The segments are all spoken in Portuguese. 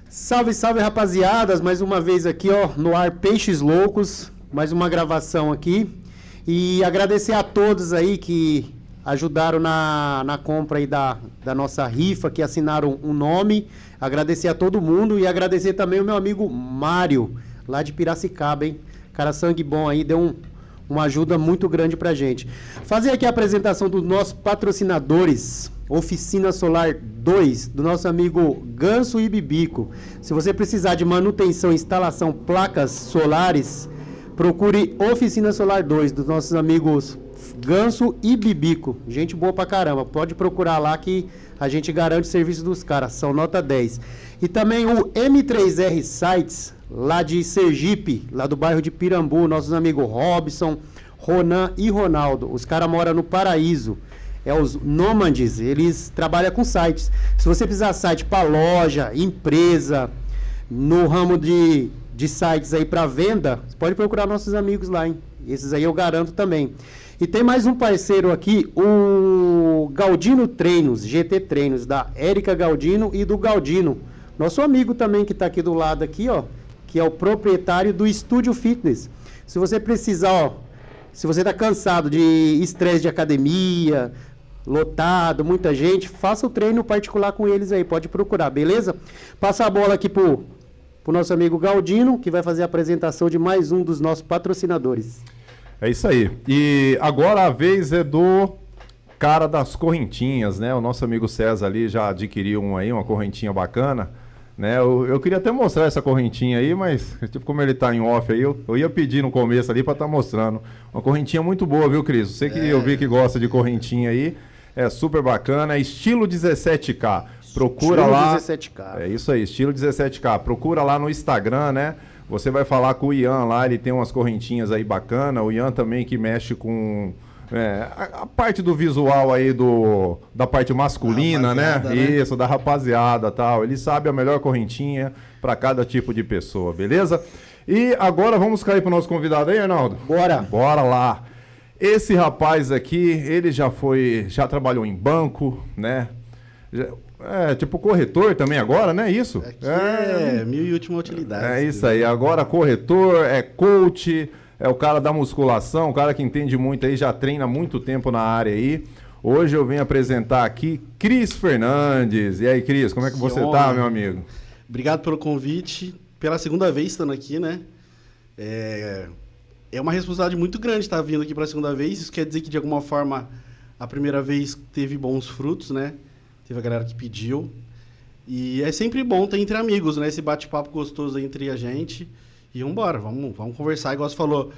Salve, salve, rapaziadas, mais uma vez aqui, ó, no ar Peixes Loucos, mais uma gravação aqui. E agradecer a todos aí que ajudaram na compra aí da nossa rifa, que assinaram um nome. Agradecer a todo mundo e agradecer também o meu amigo Mário, lá de Piracicaba, hein? Cara, sangue bom aí, deu uma ajuda muito grande pra gente. Fazer aqui a apresentação dos nossos patrocinadores. Oficina Solar 2, do nosso amigo Ganso e Bibico. Se você precisar de manutenção e instalação placas solares, procure Oficina Solar 2, dos nossos amigos Ganso e Bibico. Gente boa pra caramba, pode procurar lá que a gente garante o serviço dos caras, são nota 10. E também o M3R Sites, lá de Sergipe, lá do bairro de Pirambu, nossos amigos Robson, Ronan e Ronaldo. Os caras moram no Paraíso. É os Nômades, eles trabalham com sites. Se você precisar de site para loja, empresa, no ramo de sites aí para venda, você pode procurar nossos amigos lá, hein? Esses aí eu garanto também. E tem mais um parceiro aqui, o Galdino Treinos, GT Treinos, da Érica Galdino e do Galdino. Nosso amigo também que está aqui do lado aqui, ó, que é o proprietário do Estúdio Fitness. Se você precisar, ó, se você está cansado de estresse de academia, lotado, muita gente, faça o treino particular com eles aí, pode procurar, beleza? Passa a bola aqui pro nosso amigo Galdino, que vai fazer a apresentação de mais um dos nossos patrocinadores. É isso aí. E agora a vez é do cara das correntinhas, né? O nosso amigo César ali já adquiriu uma correntinha bacana, né? Eu queria até mostrar essa correntinha aí, mas tipo, como ele tá em off aí, eu ia pedir no começo ali para estar mostrando. Uma correntinha muito boa, viu, Cris? Você que eu vi que gosta de correntinha aí, é super bacana, é estilo 17K. Procura estilo lá. 17K. É isso aí, estilo 17K. Procura lá no Instagram, né? Você vai falar com o Ian lá, ele tem umas correntinhas aí bacana. O Ian também que mexe com a parte do visual aí da parte masculina, né? Isso, da rapaziada, tal. Ele sabe a melhor correntinha para cada tipo de pessoa, beleza? E agora vamos cair pro nosso convidado aí, Arnaldo? Bora. Bora lá. Esse rapaz aqui, ele já trabalhou em banco, né? Tipo corretor também agora, né? Isso? Aqui é mil e última utilidade. É isso aí. Agora corretor, é coach, é o cara da musculação, o cara que entende muito aí, já treina há muito tempo na área aí. Hoje eu venho apresentar aqui Cris Fernandes. E aí, Cris, como é que você tá, meu amigo? Obrigado pelo convite. Pela segunda vez estando aqui, né? É uma responsabilidade muito grande estar vindo aqui pela segunda vez. Isso quer dizer que, de alguma forma, a primeira vez teve bons frutos, né? Teve a galera que pediu. E é sempre bom estar entre amigos, né? Esse bate-papo gostoso aí entre a gente. E vambora, vamos conversar. Igual você falou,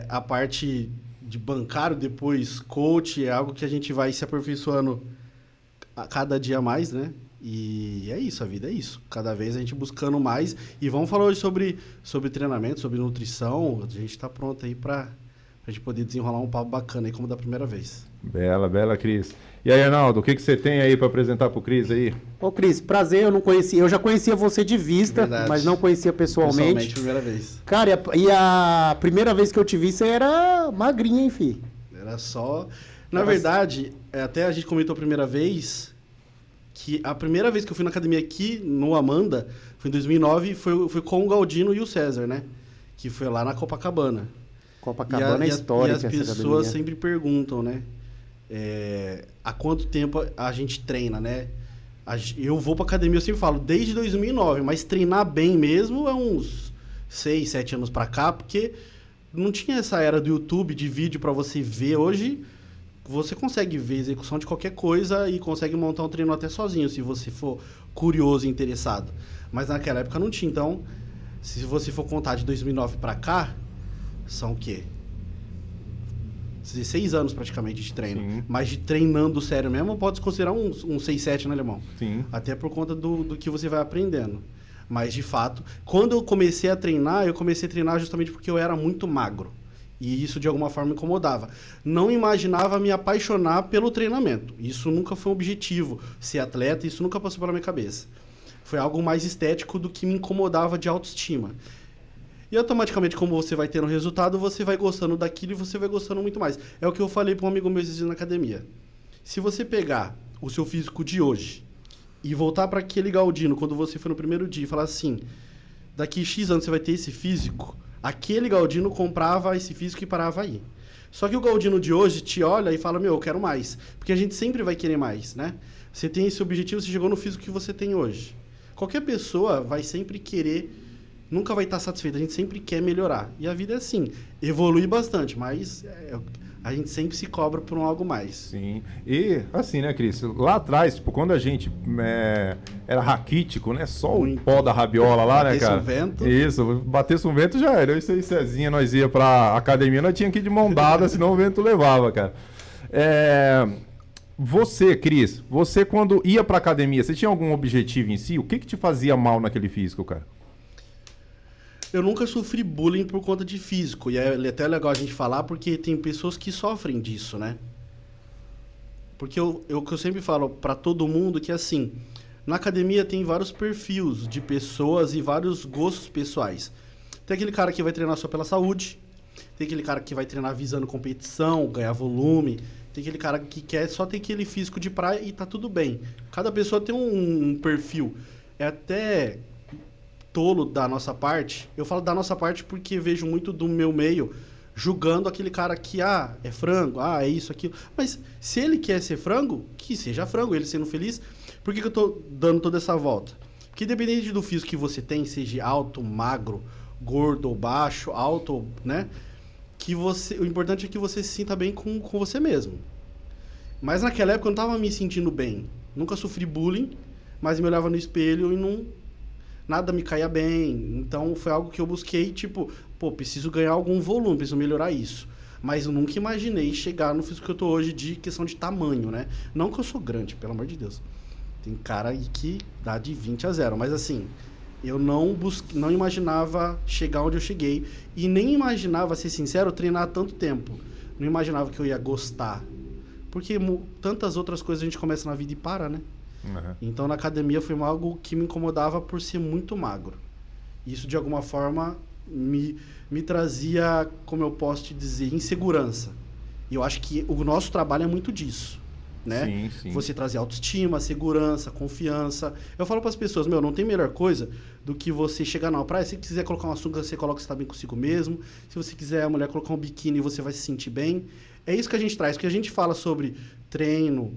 a parte de bancário, depois coach, é algo que a gente vai se aperfeiçoando a cada dia mais, né? E é isso, a vida é isso. Cada vez a gente buscando mais. E vamos falar hoje sobre treinamento, sobre nutrição. A gente está pronto aí para a gente poder desenrolar um papo bacana aí, como da primeira vez. Bela, Cris. E aí, Arnaldo, o que você tem aí para apresentar pro Cris aí? Ô, Cris, prazer, eu já conhecia você de vista, Verdade. mas não conhecia pessoalmente. Primeira vez. Cara, e a primeira vez que eu te vi, você era magrinha, hein, fi? Era só... Na verdade, até a gente comentou a primeira vez, que a primeira vez que eu fui na academia aqui, no Amanda, foi em 2009, foi com o Galdino e o César, né? Que foi lá na Copacabana. Copacabana é histórica. E as pessoas sempre perguntam, né? Há quanto tempo a gente treina, né? Eu vou pra academia, eu sempre falo, desde 2009, mas treinar bem mesmo é uns 6, 7 anos pra cá, porque não tinha essa era do YouTube, de vídeo pra você ver. Hoje, você consegue ver a execução de qualquer coisa e consegue montar um treino até sozinho, se você for curioso e interessado. Mas naquela época não tinha. Então, se você for contar de 2009 pra cá, são o quê? 16 anos praticamente de treino. Sim. Mas de treinando sério mesmo, pode considerar uns 6, 7, né, Alemão? Sim. Até por conta do que você vai aprendendo. Mas, de fato, quando eu comecei a treinar justamente porque eu era muito magro. E isso, de alguma forma, me incomodava. Não imaginava me apaixonar pelo treinamento. Isso nunca foi um objetivo. Ser atleta, isso nunca passou pela minha cabeça. Foi algo mais estético do que me incomodava de autoestima. E automaticamente, como você vai tendo resultado, você vai gostando daquilo e você vai gostando muito mais. É o que eu falei para um amigo meu esses dias na academia. Se você pegar o seu físico de hoje e voltar para aquele Galdino, quando você foi no primeiro dia, e falar assim, daqui X anos você vai ter esse físico, aquele Galdino comprava esse físico e parava aí. Só que o Galdino de hoje te olha e fala, eu quero mais. Porque a gente sempre vai querer mais, né? Você tem esse objetivo, você chegou no físico que você tem hoje. Qualquer pessoa vai sempre querer, nunca vai estar satisfeita, a gente sempre quer melhorar. E a vida é assim, evolui bastante, mas a gente sempre se cobra por algo mais. Sim. E, assim, né, Cris? Lá atrás, tipo, quando a gente era raquítico, né? Só o pó da rabiola lá, né, cara? Batesse um vento. Isso, batesse um vento já era. Eu e Cezinha, nós ia pra academia, nós tínhamos que ir de mão dada, senão o vento levava, cara. Você, Cris, você quando ia pra academia, você tinha algum objetivo em si? O que te fazia mal naquele físico, cara? Eu nunca sofri bullying por conta de físico. E é até legal a gente falar, porque tem pessoas que sofrem disso, né? Porque o que eu sempre falo pra todo mundo que, assim, na academia tem vários perfis de pessoas e vários gostos pessoais. Tem aquele cara que vai treinar só pela saúde, tem aquele cara que vai treinar visando competição, ganhar volume, tem aquele cara que quer só ter aquele físico de praia e tá tudo bem. Cada pessoa tem um perfil. É até tolo da nossa parte. Eu falo da nossa parte porque vejo muito do meu meio julgando aquele cara que, é frango, é isso, aquilo. Mas se ele quer ser frango, que seja frango, ele sendo feliz. Por que eu tô dando toda essa volta? Que independente do físico que você tem, seja alto, magro, gordo ou baixo, alto, né? O importante é que você se sinta bem com você mesmo. Mas naquela época eu não tava me sentindo bem. Nunca sofri bullying, mas me olhava no espelho e nada me caía bem. Então foi algo que eu busquei, tipo, preciso ganhar algum volume, preciso melhorar isso. Mas eu nunca imaginei chegar no físico que eu tô hoje de questão de tamanho, né? Não que eu sou grande, pelo amor de Deus. Tem cara aí que dá de 20-0, mas assim, eu não imaginava chegar onde eu cheguei e nem imaginava, ser sincero, treinar tanto tempo. Não imaginava que eu ia gostar. Porque tantas outras coisas a gente começa na vida e para, né? Uhum. Então na academia foi algo que me incomodava por ser muito magro. Isso de alguma forma me trazia, como eu posso te dizer, insegurança. E eu acho que o nosso trabalho é muito disso, né? Sim, sim. Você trazer autoestima, segurança, confiança. Eu falo para as pessoas, não tem melhor coisa do que você chegar na praia, se quiser colocar uma sunga, você coloca, você está bem consigo mesmo. Se você quiser a mulher colocar um biquíni, você vai se sentir bem. É isso que a gente traz, porque a gente fala sobre treino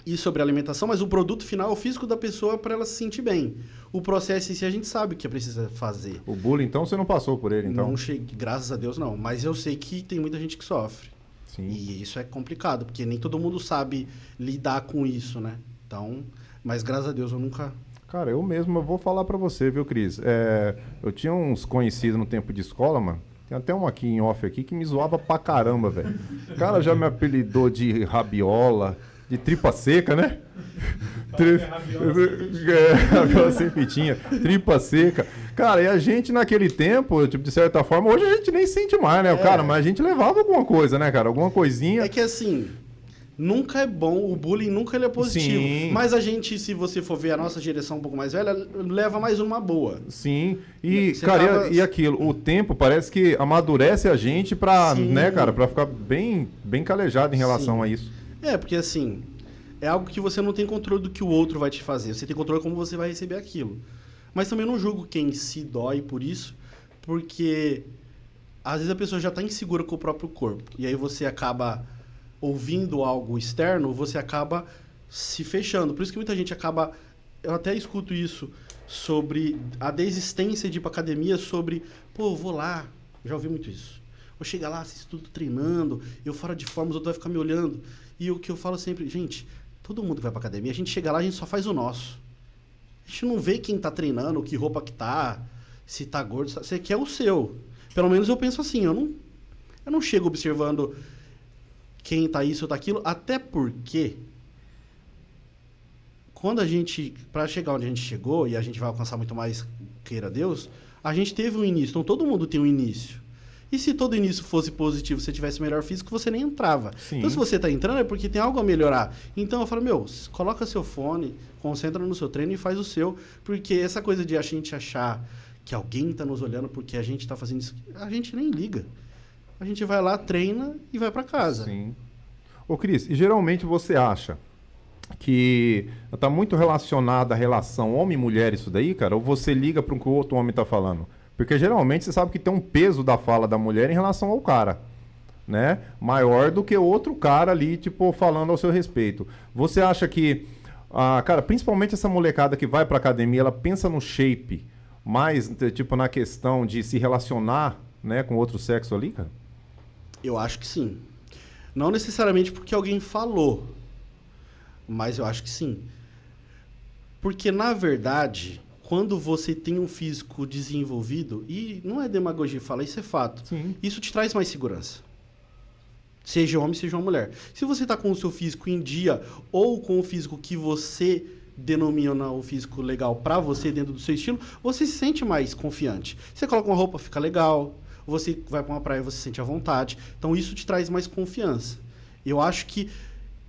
e sobre alimentação, mas o produto final é o físico da pessoa para ela se sentir bem. O processo em si a gente sabe o que precisa fazer. O bullying, então, você não passou por ele, então? Não cheguei, graças a Deus, não. Mas eu sei que tem muita gente que sofre. Sim. E isso é complicado, porque nem todo mundo sabe lidar com isso, né? Então, mas graças a Deus eu nunca... Cara, eu vou falar pra você, viu, Cris? Eu tinha uns conhecidos no tempo de escola, mano. Tem até um aqui em off aqui que me zoava pra caramba, velho. O cara já me apelidou de rabiola, de tripa seca, né? Rabiola sem fitinha, tripa seca. Cara, e a gente naquele tempo, tipo, de certa forma, hoje a gente nem sente mais, né? Cara, mas a gente levava alguma coisa, né, cara? Alguma coisinha. É que assim, nunca é bom, o bullying nunca ele é positivo. Sim. Mas a gente, se você for ver a nossa geração um pouco mais velha, leva mais uma boa. Sim. E, Você cara, e aquilo, o tempo parece que amadurece a gente pra, né, cara, pra ficar bem calejado em relação a isso. Porque assim, é algo que você não tem controle do que o outro vai te fazer. Você tem controle como você vai receber aquilo. Mas também não julgo quem se dói por isso, porque às vezes a pessoa já está insegura com o próprio corpo. E aí você acaba ouvindo algo externo, você acaba se fechando. Por isso que muita gente acaba... Eu até escuto isso sobre a desistência de ir para academia, sobre... eu vou lá. Já ouvi muito isso. Vou chegar lá, assisto tudo treinando, eu fora de forma, os outros vão ficar me olhando. E o que eu falo sempre, gente, todo mundo que vai pra academia, a gente chega lá, a gente só faz o nosso. A gente não vê quem tá treinando, que roupa que tá, se tá gordo, você quer o seu. Pelo menos eu penso assim, eu não chego observando quem tá isso ou tá aquilo, até porque quando a gente, pra chegar onde a gente chegou, e a gente vai alcançar muito mais, queira Deus, a gente teve um início, então todo mundo tem um início. E se todo início fosse positivo, se você tivesse melhor físico, você nem entrava. Sim. Então, se você está entrando, é porque tem algo a melhorar. Então, eu falo, coloca seu fone, concentra no seu treino e faz o seu. Porque essa coisa de a gente achar que alguém está nos olhando porque a gente está fazendo isso, a gente nem liga. A gente vai lá, treina e vai para casa. Sim. Ô, Cris, e geralmente você acha que tá muito relacionada à relação homem-mulher isso daí, cara? Ou você liga para o que o outro homem tá falando? Porque geralmente você sabe que tem um peso da fala da mulher em relação ao cara, né? Maior do que outro cara ali, tipo, falando ao seu respeito. Você acha que, cara, principalmente essa molecada que vai pra academia, ela pensa no shape, mais, tipo, na questão de se relacionar, né, com outro sexo ali, cara? Eu acho que sim. Não necessariamente porque alguém falou, mas eu acho que sim. Porque, na verdade, quando você tem um físico desenvolvido, e não é demagogia falar, isso é fato, Sim. isso te traz mais segurança. Seja homem, seja uma mulher. Se você está com o seu físico em dia, ou com o físico que você denomina o físico legal para você, dentro do seu estilo, você se sente mais confiante. Você coloca uma roupa, fica legal. Você vai para uma praia, você se sente à vontade. Então, isso te traz mais confiança. Eu acho que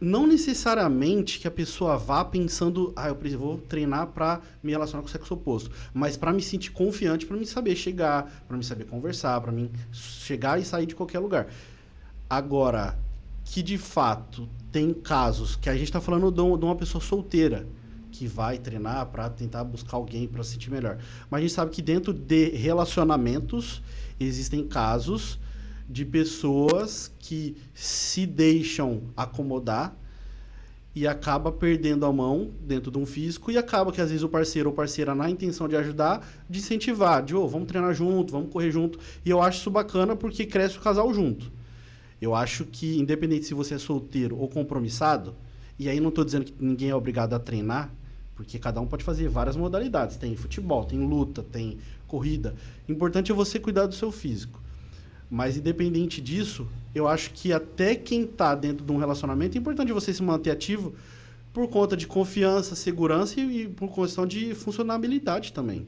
não necessariamente que a pessoa vá pensando, eu vou treinar para me relacionar com o sexo oposto, mas para me sentir confiante, para me saber chegar, para me saber conversar, para mim chegar e sair de qualquer lugar. Agora, que de fato tem casos que a gente está falando de uma pessoa solteira que vai treinar para tentar buscar alguém para se sentir melhor. Mas a gente sabe que dentro de relacionamentos existem casos de pessoas que se deixam acomodar e acaba perdendo a mão dentro de um físico e acaba que às vezes o parceiro ou parceira, na intenção de ajudar, de incentivar, de vamos treinar junto, vamos correr junto. E eu acho isso bacana porque cresce o casal junto. Eu acho que, independente se você é solteiro ou compromissado, e aí não estou dizendo que ninguém é obrigado a treinar, porque cada um pode fazer várias modalidades. Tem futebol, tem luta, tem corrida. O importante é você cuidar do seu físico. Mas, independente disso, eu acho que até quem está dentro de um relacionamento, é importante você se manter ativo por conta de confiança, segurança e por questão de funcionabilidade também.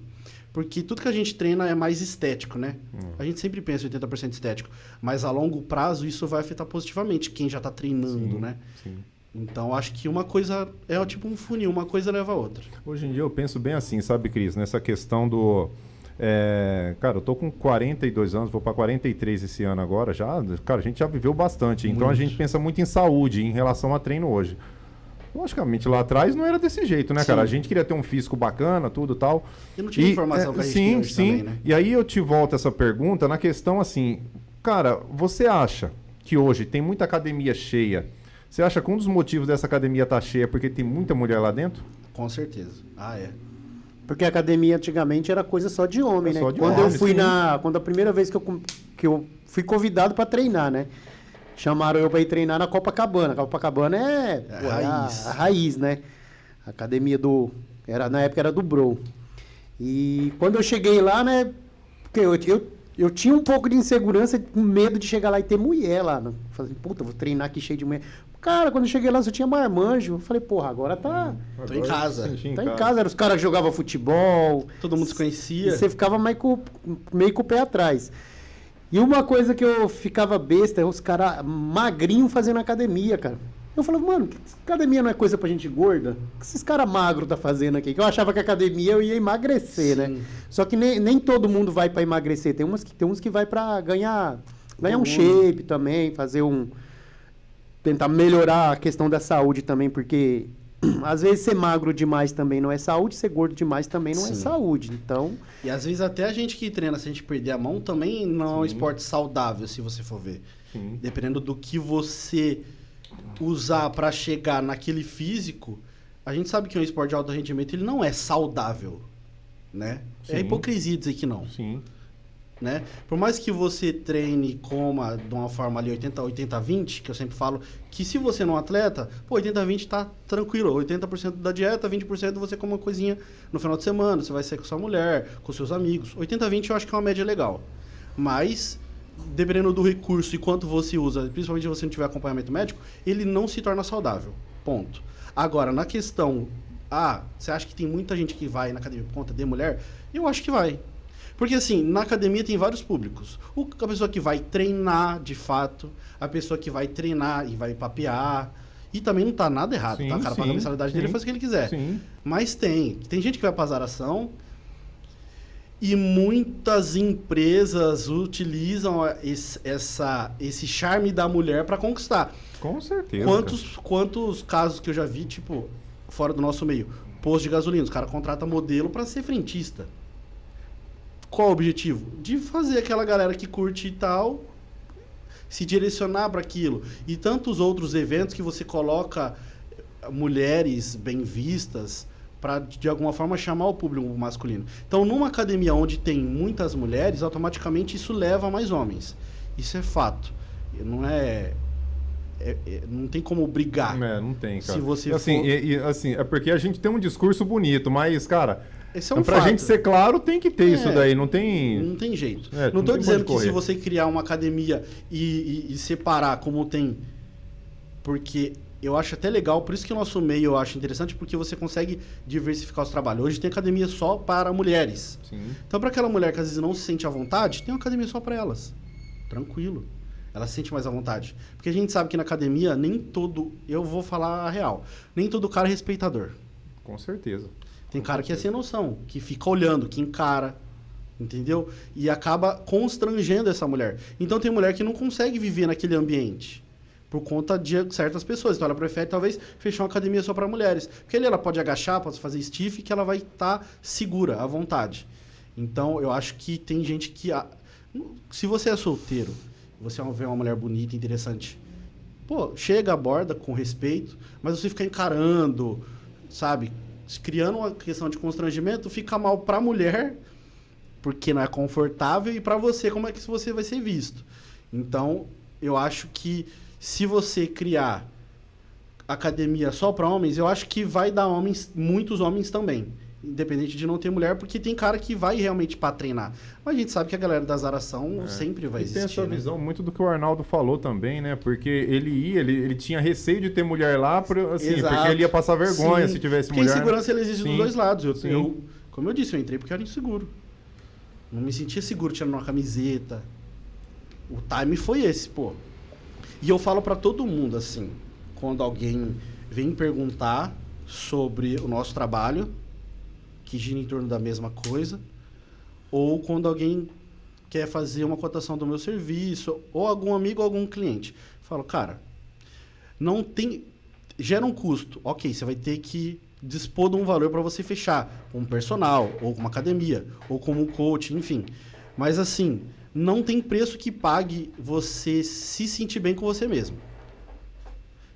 Porque tudo que a gente treina é mais estético, né? A gente sempre pensa em 80% estético. Mas, a longo prazo, isso vai afetar positivamente quem já está treinando, Sim, né? sim. Então, acho que uma coisa é tipo um funil, uma coisa leva a outra. Hoje em dia eu penso bem assim, sabe, Cris? Nessa questão do... cara, eu tô com 42 anos, vou para 43 esse ano agora já. Cara, a gente já viveu bastante. Então Muito. a gente pensa muito em saúde em relação a treino hoje. Logicamente, lá atrás não era desse jeito, né, cara? Sim. A gente queria ter um físico bacana, tudo e tal. E não tinha informação que a gente sim, tem hoje sim. também, né? E aí eu te volto essa pergunta na questão assim, cara, você acha que hoje tem muita academia cheia? Você acha que um dos motivos dessa academia tá cheia é porque tem muita mulher lá dentro? Com certeza. É. Porque a academia antigamente era coisa só de homem, né? Só de Quando homem, eu fui sim. quando a primeira vez que eu fui convidado para treinar, né? Chamaram eu para ir treinar na Copacabana. Copacabana é a raiz, né? A academia na época era do Bro. E quando eu cheguei lá, né? Porque eu tinha um pouco de insegurança, com medo de chegar lá e ter mulher lá, né? Falei, puta, vou treinar aqui cheio de mulher. Cara, quando eu cheguei lá só tinha marmanjo. Eu falei, porra, agora tá... Tô em casa. Tá em casa, eram os caras que jogavam futebol. Todo mundo se conhecia. E você ficava meio com o pé atrás. E uma coisa que eu ficava besta é os caras magrinhos fazendo academia, cara. Eu falava, mano, academia não é coisa pra gente gorda? O que esses caras magros tá fazendo aqui? Que eu achava que a academia eu ia emagrecer, Sim. né? Só que nem todo mundo vai pra emagrecer. Tem uns que vai pra ganhar um shape também, tentar melhorar a questão da saúde também, porque às vezes ser magro demais também não é saúde, ser gordo demais também não é Sim. saúde. Então, E às vezes até a gente que treina, se a gente perder a mão, também não é um esporte saudável, se você for ver. Sim. Dependendo do que você usar para chegar naquele físico, a gente sabe que um esporte de alto rendimento ele não é saudável, né? É Sim. hipocrisia dizer que não, Sim. né? Por mais que você treine e coma de uma forma ali 80-20, que eu sempre falo que se você não é um atleta, 80-20 tá tranquilo, 80% da dieta, 20% você come uma coisinha no final de semana, você vai sair com sua mulher, com seus amigos. 80-20 eu acho que é uma média legal. Mas dependendo do recurso e quanto você usa, principalmente se você não tiver acompanhamento médico, ele não se torna saudável. Ponto. Agora, na questão, você acha que tem muita gente que vai na academia por conta de mulher? Eu acho que vai. Porque assim, na academia tem vários públicos. A pessoa que vai treinar, de fato, a pessoa que vai treinar e vai papear. E também não tá nada errado, Sim, tá? O cara sim, paga a mensalidade dele e sim. faz o que ele quiser. Sim. Mas tem gente que vai pra azaração. E muitas empresas utilizam esse charme da mulher para conquistar. Com certeza. Quantos casos que eu já vi, tipo, fora do nosso meio? Posto de gasolina, os caras contratam modelo para ser frentista. Qual o objetivo? De fazer aquela galera que curte e tal se direcionar para aquilo. E tantos outros eventos que você coloca mulheres bem vistas para, de alguma forma, chamar o público masculino. Então, numa academia onde tem muitas mulheres, automaticamente isso leva a mais homens. Isso é fato. Não não tem como brigar. Não tem, cara. Se você assim, for... assim, é porque a gente tem um discurso bonito, mas, cara, esse é um pra fato. gente ser claro, tem que ter isso daí, não tem... Não tem jeito. É, não tô tem dizendo como que se correr. você criar uma academia e separar como tem... Porque eu acho até legal, por isso que o nosso meio eu acho interessante, porque você consegue diversificar os trabalhos. Hoje tem academia só para mulheres. Sim. Então, para aquela mulher que às vezes não se sente à vontade, tem uma academia só para elas. Tranquilo. Ela se sente mais à vontade. Porque a gente sabe que na academia, nem todo... Eu vou falar a real. Nem todo cara é respeitador. Com certeza. Tem cara que é sem noção, que fica olhando, que encara, entendeu? E acaba constrangendo essa mulher. Então tem mulher que não consegue viver naquele ambiente por conta de certas pessoas. Então ela prefere talvez fechar uma academia só para mulheres. Porque ali ela pode agachar, pode fazer stiff, que ela vai estar segura, à vontade. Então eu acho que tem gente que... Se você é solteiro, você vê uma mulher bonita, interessante, pô, chega, aborda com respeito, mas você fica encarando, sabe? Criando uma questão de constrangimento, fica mal pra mulher, porque não é confortável, e pra você, como é que você vai ser visto. Então, eu acho que se você criar academia só para homens, eu acho que vai dar muitos homens também, independente de não ter mulher, porque tem cara que vai realmente para treinar. Mas a gente sabe que a galera da zaração sempre vai existir. Tem essa né? visão muito do que o Arnaldo falou também, né? Porque ele tinha receio de ter mulher lá, assim, Exato. porque ele ia passar vergonha Sim. se tivesse porque mulher. Porque insegurança ele existe Sim. dos dois lados. Sim. Como eu disse, eu entrei porque eu era inseguro. Não me sentia seguro tirando uma camiseta. O time foi esse, pô. E eu falo para todo mundo, assim, quando alguém vem perguntar sobre o nosso trabalho, que gira em torno da mesma coisa, ou quando alguém quer fazer uma cotação do meu serviço, ou algum amigo ou algum cliente. Eu falo, cara, não tem... Gera um custo. Ok, você vai ter que dispor de um valor para você fechar, com um personal, ou com uma academia, ou como um coach, enfim. Mas assim, não tem preço que pague você se sentir bem com você mesmo.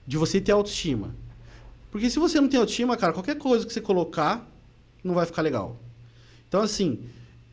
De você ter autoestima. Porque se você não tem autoestima, cara, qualquer coisa que você colocar não vai ficar legal. Então, assim,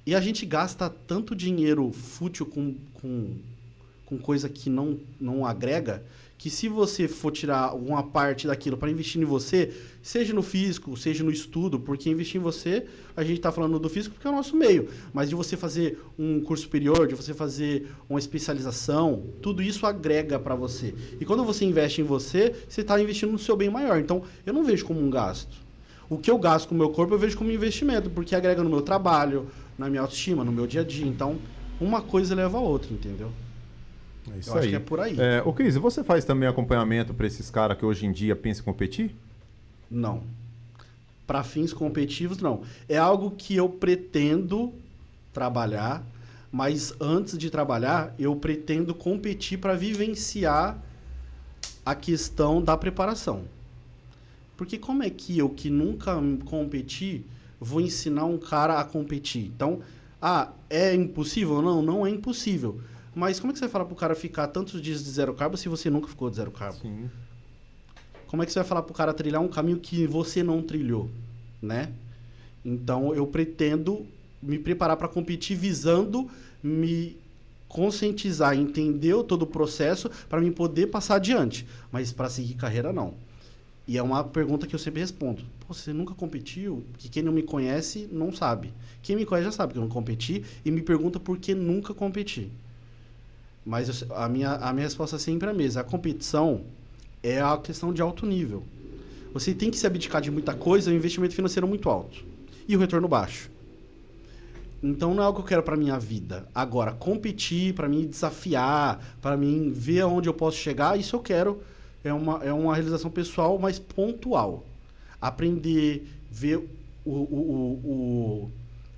e a gente gasta tanto dinheiro fútil com coisa que não agrega, que se você for tirar alguma parte daquilo para investir em você, seja no físico, seja no estudo, porque investir em você, a gente está falando do físico porque é o nosso meio, mas de você fazer um curso superior, de você fazer uma especialização, tudo isso agrega para você. E quando você investe em você, você está investindo no seu bem maior. Então, eu não vejo como um gasto. O que eu gasto com o meu corpo, eu vejo como investimento, porque agrega no meu trabalho, na minha autoestima, no meu dia a dia. Então, uma coisa leva a outra, entendeu? É isso eu aí. acho que é por aí. Ô, Cris, você faz também acompanhamento para esses caras que hoje em dia pensam em competir? Não. Para fins competitivos, não. É algo que eu pretendo trabalhar, mas antes de trabalhar, eu pretendo competir para vivenciar a questão da preparação. Porque como é que eu, que nunca competi, vou ensinar um cara a competir? Então, é impossível? Não, não é impossível. Mas como é que você vai falar pro cara ficar tantos dias de zero carbo se você nunca ficou de zero carbo? Sim. Como é que você vai falar pro cara trilhar um caminho que você não trilhou, né? Então, eu pretendo me preparar para competir visando me conscientizar, entender todo o processo para mim poder passar adiante. Mas para seguir carreira, não. E é uma pergunta que eu sempre respondo. Pô, você nunca competiu? Porque quem não me conhece não sabe. Quem me conhece já sabe que eu não competi e me pergunta por que nunca competi. Mas a minha resposta é sempre a mesma. A competição é a questão de alto nível. Você tem que se abdicar de muita coisa, o investimento financeiro muito alto. E o retorno baixo. Então não é algo que eu quero para minha vida. Agora, competir, para mim desafiar, para mim ver aonde eu posso chegar, isso eu quero. É uma realização pessoal, mas pontual. Aprender, ver o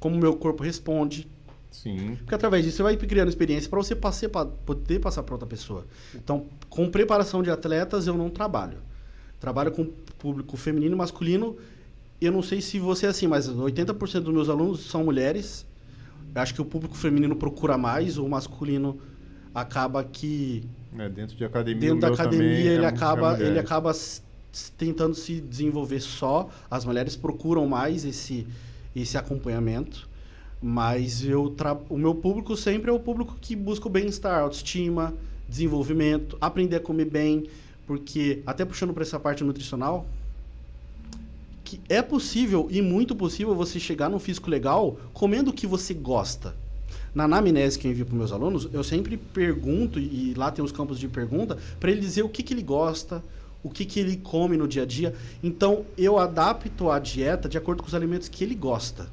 como o meu corpo responde. Sim. Porque através disso você vai criando experiência para você poder passar para outra pessoa. Então, com preparação de atletas, eu não trabalho. Trabalho com público feminino e masculino. Eu não sei se você é assim, mas 80% dos meus alunos são mulheres. Eu acho que o público feminino procura mais, o masculino acaba que... Dentro de academia, dentro da academia ele mulheres. acaba tentando se desenvolver só. As mulheres procuram mais esse acompanhamento. Mas o meu público sempre é o público que busca o bem-estar, autoestima, desenvolvimento, aprender a comer bem, porque, até puxando para essa parte nutricional, que é possível e muito possível você chegar num físico legal comendo o que você gosta. Na anamnese que eu envio para meus alunos, eu sempre pergunto, e lá tem os campos de pergunta, para ele dizer o que ele gosta, o que ele come no dia a dia. Então, eu adapto a dieta de acordo com os alimentos que ele gosta.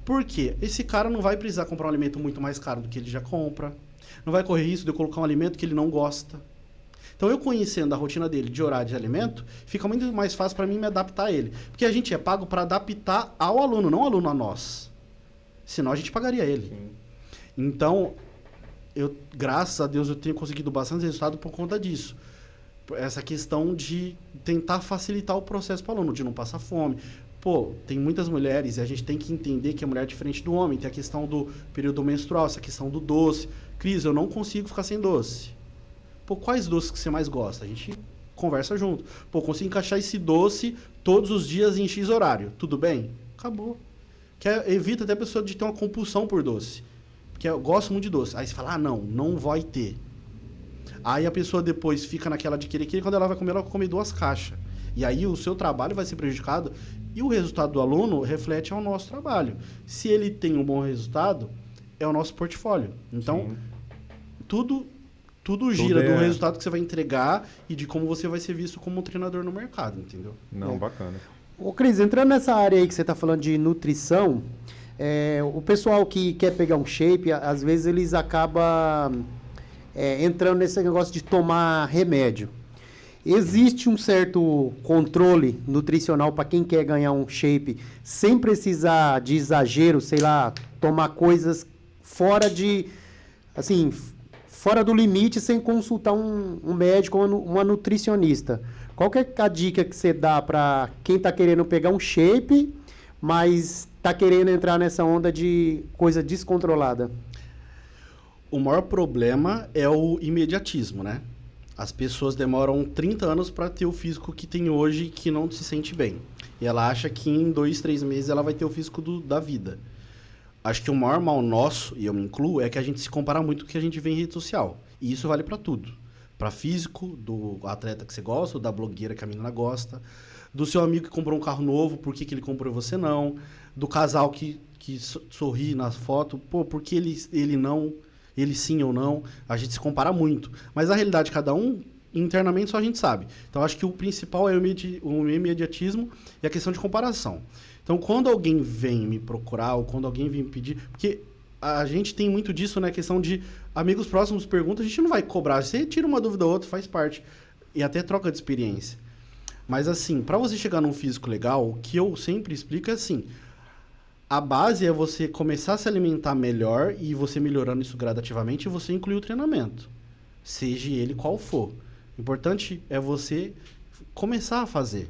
Por quê? Esse cara não vai precisar comprar um alimento muito mais caro do que ele já compra. Não vai correr risco de eu colocar um alimento que ele não gosta. Então, eu conhecendo a rotina dele de horário de alimento, fica muito mais fácil para mim me adaptar a ele. Porque a gente é pago para adaptar ao aluno, não o aluno a nós. Senão, a gente pagaria ele. Sim. Então, graças a Deus, eu tenho conseguido bastante resultado por conta disso. Essa questão de tentar facilitar o processo para o aluno, de não passar fome. Pô, tem muitas mulheres e a gente tem que entender que a mulher é diferente do homem. Tem a questão do período menstrual, essa questão do doce. Cris, eu não consigo ficar sem doce. Pô, quais doces que você mais gosta? A gente conversa junto. Pô, eu consigo encaixar esse doce todos os dias em X horário. Tudo bem? Acabou. Evita até a pessoa de ter uma compulsão por doce. Porque eu gosto muito de doce. Aí você fala, não vai ter. Aí a pessoa depois fica naquela de querer, quando ela vai comer 2 caixas. E aí o seu trabalho vai ser prejudicado e o resultado do aluno reflete ao nosso trabalho. Se ele tem um bom resultado, é o nosso portfólio. Então, tudo gira do resultado que você vai entregar e de como você vai ser visto como um treinador no mercado, entendeu? Não, bacana. Ô, Cris, entrando nessa área aí que você está falando de nutrição, o pessoal que quer pegar um shape, às vezes eles acabam entrando nesse negócio de tomar remédio. Existe um certo controle nutricional para quem quer ganhar um shape sem precisar de exagero, sei lá, tomar coisas fora do limite sem consultar um médico ou uma nutricionista. Qual que é a dica que você dá para quem está querendo pegar um shape, mas está querendo entrar nessa onda de coisa descontrolada? O maior problema é o imediatismo, né? As pessoas demoram 30 anos para ter o físico que tem hoje e que não se sente bem. E ela acha que em 2, 3 meses ela vai ter o físico da vida. Acho que o maior mal nosso, e eu me incluo, é que a gente se compara muito com o que a gente vê em rede social. E isso vale para tudo. Para físico, do atleta que você gosta, da blogueira que a menina gosta, do seu amigo que comprou um carro novo, por que ele comprou e você não, do casal que sorri na foto, pô, por que ele não... ele sim ou não, a gente se compara muito. Mas a realidade de cada um, internamente, só a gente sabe. Então, acho que o principal é o imediatismo e a questão de comparação. Então, quando alguém vem me procurar ou quando alguém vem me pedir... Porque a gente tem muito disso, né? A questão de amigos próximos perguntam, a gente não vai cobrar. Você tira uma dúvida ou outra, faz parte. E até troca de experiência. Mas, assim, para você chegar num físico legal, o que eu sempre explico é assim... A base é você começar a se alimentar melhor e você melhorando isso gradativamente e você incluir o treinamento. Seja ele qual for. O importante é você começar a fazer.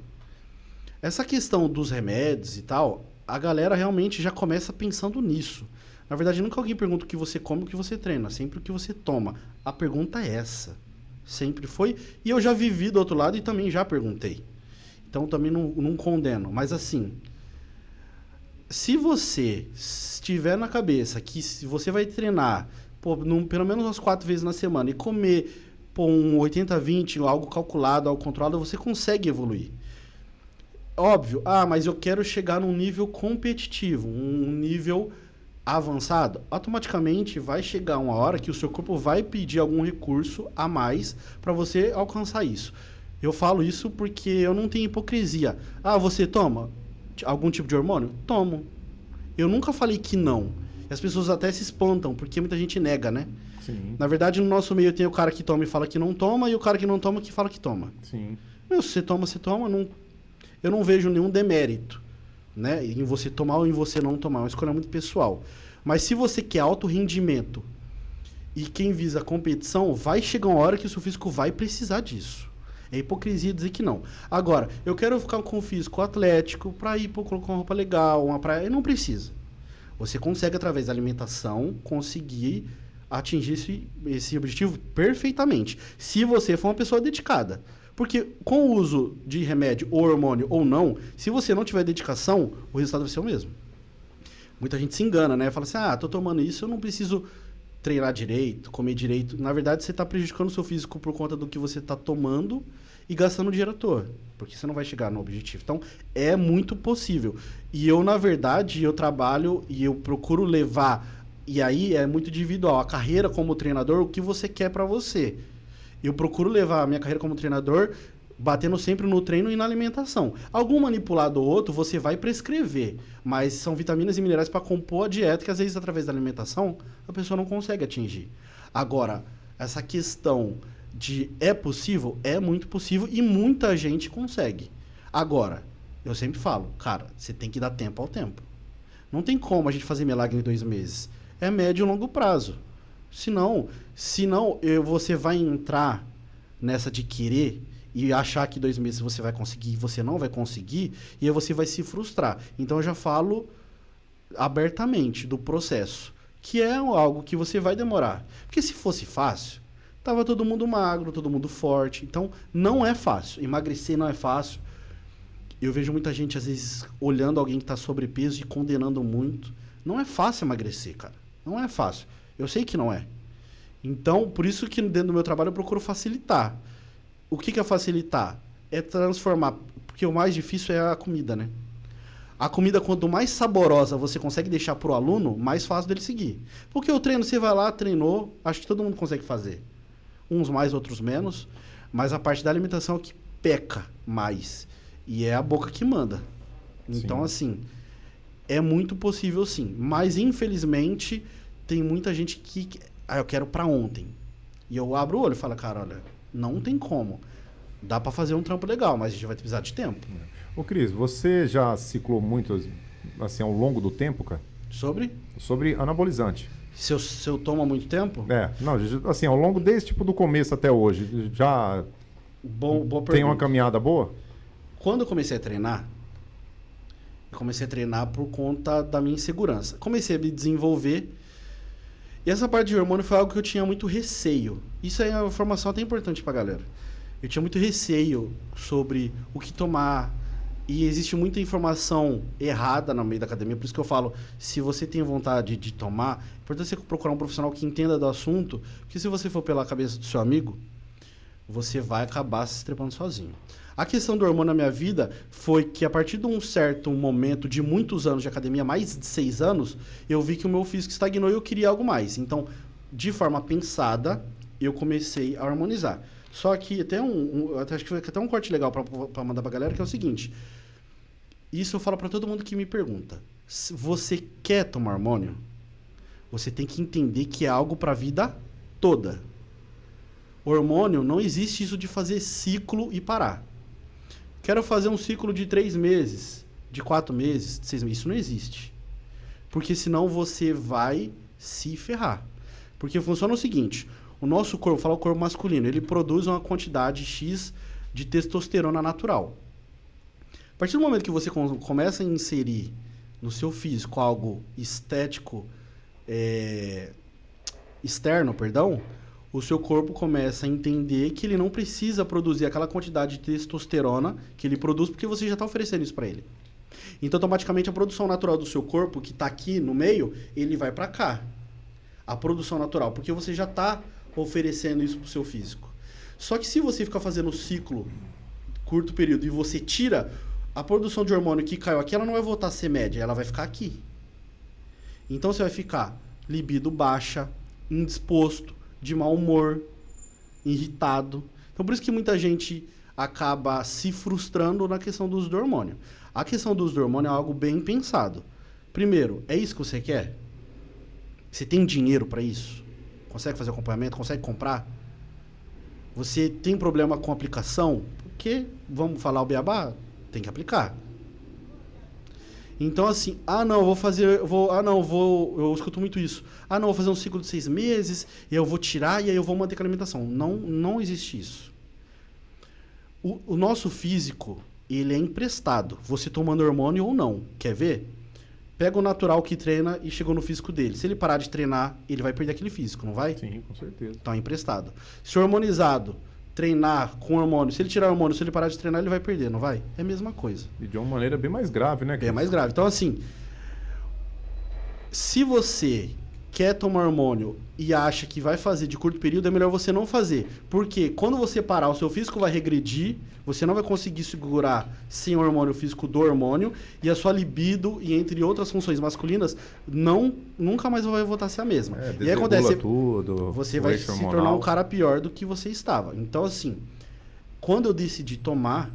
Essa questão dos remédios e tal, a galera realmente já começa pensando nisso. Na verdade, nunca alguém pergunta o que você come, o que você treina. Sempre o que você toma. A pergunta é essa. Sempre foi. E eu já vivi do outro lado e também já perguntei. Então, também não condeno. Mas assim... Se você estiver na cabeça que se você vai treinar pelo menos umas 4 vezes na semana e comer um 80-20, algo calculado, algo controlado, você consegue evoluir. Óbvio, mas eu quero chegar num nível competitivo, um nível avançado. Automaticamente vai chegar uma hora que o seu corpo vai pedir algum recurso a mais para você alcançar isso. Eu falo isso porque eu não tenho hipocrisia. Você toma algum tipo de hormônio? Tomo. Eu nunca falei que não. E as pessoas até se espantam, porque muita gente nega, né? Sim. Na verdade, no nosso meio tem o cara que toma e fala que não toma, e o cara que não toma que fala que toma. Sim. Se você toma, você toma. Eu não vejo nenhum demérito. né? Em você tomar ou em você não tomar. É uma escolha muito pessoal. Mas se você quer alto rendimento e quem visa competição, vai chegar uma hora que o seu físico vai precisar disso. É hipocrisia dizer que não. Agora, eu quero ficar com o físico atlético para ir colocar uma roupa legal, uma praia. Não precisa. Você consegue, através da alimentação, conseguir atingir esse objetivo perfeitamente. Se você for uma pessoa dedicada. Porque com o uso de remédio ou hormônio ou não, se você não tiver dedicação, o resultado vai ser o mesmo. Muita gente se engana, né? Fala assim, tô tomando isso, eu não preciso treinar direito, comer direito. Na verdade, você está prejudicando o seu físico por conta do que você está tomando e gastando dinheiro à toa. Porque você não vai chegar no objetivo. Então, é muito possível. E eu, na verdade, eu trabalho e eu procuro levar... E aí é muito individual. A carreira como treinador, o que você quer para você. Eu procuro levar a minha carreira como treinador batendo sempre no treino e na alimentação. Algum manipulado ou outro você vai prescrever, mas são vitaminas e minerais para compor a dieta que às vezes através da alimentação a pessoa não consegue atingir. Agora, essa questão de é possível? É muito possível e muita gente consegue. Agora, eu sempre falo, cara, você tem que dar tempo ao tempo. Não tem como a gente fazer milagre em 2 meses. É médio e longo prazo. Senão você vai entrar nessa de querer e achar que 2 meses você vai conseguir e você não vai conseguir, e aí você vai se frustrar. Então eu já falo abertamente do processo, que é algo que você vai demorar. Porque se fosse fácil, tava todo mundo magro, todo mundo forte. Então não é fácil. Emagrecer não é fácil. Eu vejo muita gente, às vezes, olhando alguém que está sobrepeso e condenando muito. Não é fácil emagrecer, cara. Não é fácil. Eu sei que não é. Então, por isso que dentro do meu trabalho eu procuro facilitar. O que é facilitar? É transformar. Porque o mais difícil é a comida, né? A comida, quanto mais saborosa você consegue deixar pro aluno, mais fácil dele seguir. Porque o treino, você vai lá, treinou, acho que todo mundo consegue fazer. Uns mais, outros menos. Mas a parte da alimentação é o que peca mais. E é a boca que manda. Então, sim, assim, é muito possível sim. Mas, infelizmente, tem muita gente que... eu quero pra ontem. E eu abro o olho e falo, cara, olha, não tem como. Dá pra fazer um trampo legal, mas a gente vai precisar de tempo. Ô, Cris, você já ciclou muito, assim, ao longo do tempo, cara? Sobre anabolizante. Se eu tomo há muito tempo? Não, assim, ao longo desde, tipo, do começo até hoje, já boa pergunta. Tem uma caminhada boa? Quando eu comecei a treinar por conta da minha insegurança. Comecei a me desenvolver. E essa parte de hormônio foi algo que eu tinha muito receio. Isso aí é uma informação até importante pra galera. Eu tinha muito receio sobre o que tomar. E existe muita informação errada no meio da academia. Por isso que eu falo, se você tem vontade de tomar, é importante você procurar um profissional que entenda do assunto. Porque se você for pela cabeça do seu amigo, você vai acabar se estrepando sozinho. A questão do hormônio na minha vida foi que a partir de um certo momento de muitos anos de academia, mais de 6 anos, eu vi que o meu físico estagnou e eu queria algo mais. Então, de forma pensada, eu comecei a harmonizar. Só que até acho que foi até um corte legal para mandar pra galera, que é o seguinte. Isso eu falo para todo mundo que me pergunta. Se você quer tomar hormônio, você tem que entender que é algo para a vida toda. Hormônio, não existe isso de fazer ciclo e parar. Quero fazer um ciclo de 3 meses, de 4 meses, de 6 meses. Isso não existe. Porque senão você vai se ferrar. Porque funciona o seguinte, o nosso corpo, fala o corpo masculino, ele produz uma quantidade X de testosterona natural. A partir do momento que você começa a inserir no seu físico algo estético, externo, o seu corpo começa a entender que ele não precisa produzir aquela quantidade de testosterona que ele produz, porque você já está oferecendo isso para ele. Então, automaticamente, a produção natural do seu corpo, que está aqui no meio, ele vai para cá. A produção natural, porque você já está oferecendo isso para o seu físico. Só que se você ficar fazendo o ciclo curto período e você tira, a produção de hormônio que caiu aqui, ela não vai voltar a ser média, ela vai ficar aqui. Então, você vai ficar libido baixa, indisposto, de mau humor, irritado. Então, por isso que muita gente acaba se frustrando na questão do uso do hormônio. A questão do uso do hormônio é algo bem pensado. Primeiro, é isso que você quer? Você tem dinheiro para isso? Consegue fazer acompanhamento? Consegue comprar? Você tem problema com aplicação? Porque, vamos falar o beabá, tem que aplicar. Então, assim, eu escuto muito isso. Vou fazer um ciclo de 6 meses, e eu vou tirar, e aí eu vou manter com a alimentação. Não existe isso. O nosso físico, ele é emprestado, você tomando hormônio ou não. Quer ver? Pega o natural que treina e chegou no físico dele. Se ele parar de treinar, ele vai perder aquele físico, não vai? Sim, com certeza. Então é emprestado. Se o hormonizado treinar com hormônio, se ele tirar hormônio, se ele parar de treinar, ele vai perder, não vai? É a mesma coisa. E de uma maneira bem mais grave, né? Bem mais grave. Então, assim, se você quer tomar hormônio e acha que vai fazer de curto período, é melhor você não fazer. Porque quando você parar, o seu físico vai regredir, você não vai conseguir segurar sem o hormônio físico do hormônio, e a sua libido, e entre outras funções masculinas, nunca mais vai voltar a ser a mesma. E aí acontece, tudo, você vai se tornar um cara pior do que você estava. Então, assim, quando eu decidi tomar,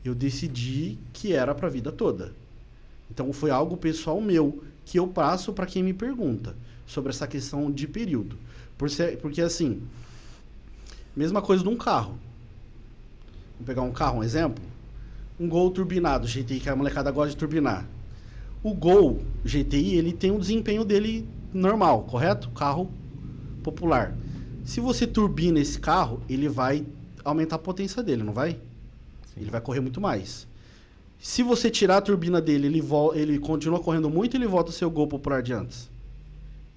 eu decidi que era pra vida toda. Então, foi algo pessoal meu, que eu passo para quem me pergunta sobre essa questão de período. Porque, assim, mesma coisa de um carro. Vamos pegar um carro, um exemplo. Um Gol turbinado, GTI, que a molecada gosta de turbinar. O Gol GTI, ele tem um desempenho dele normal, correto? Carro popular. Se você turbina esse carro, ele vai aumentar a potência dele, não vai? Sim. Ele vai correr muito mais. Se você tirar a turbina dele, ele continua correndo muito, ele volta ao seu Gol popular de antes.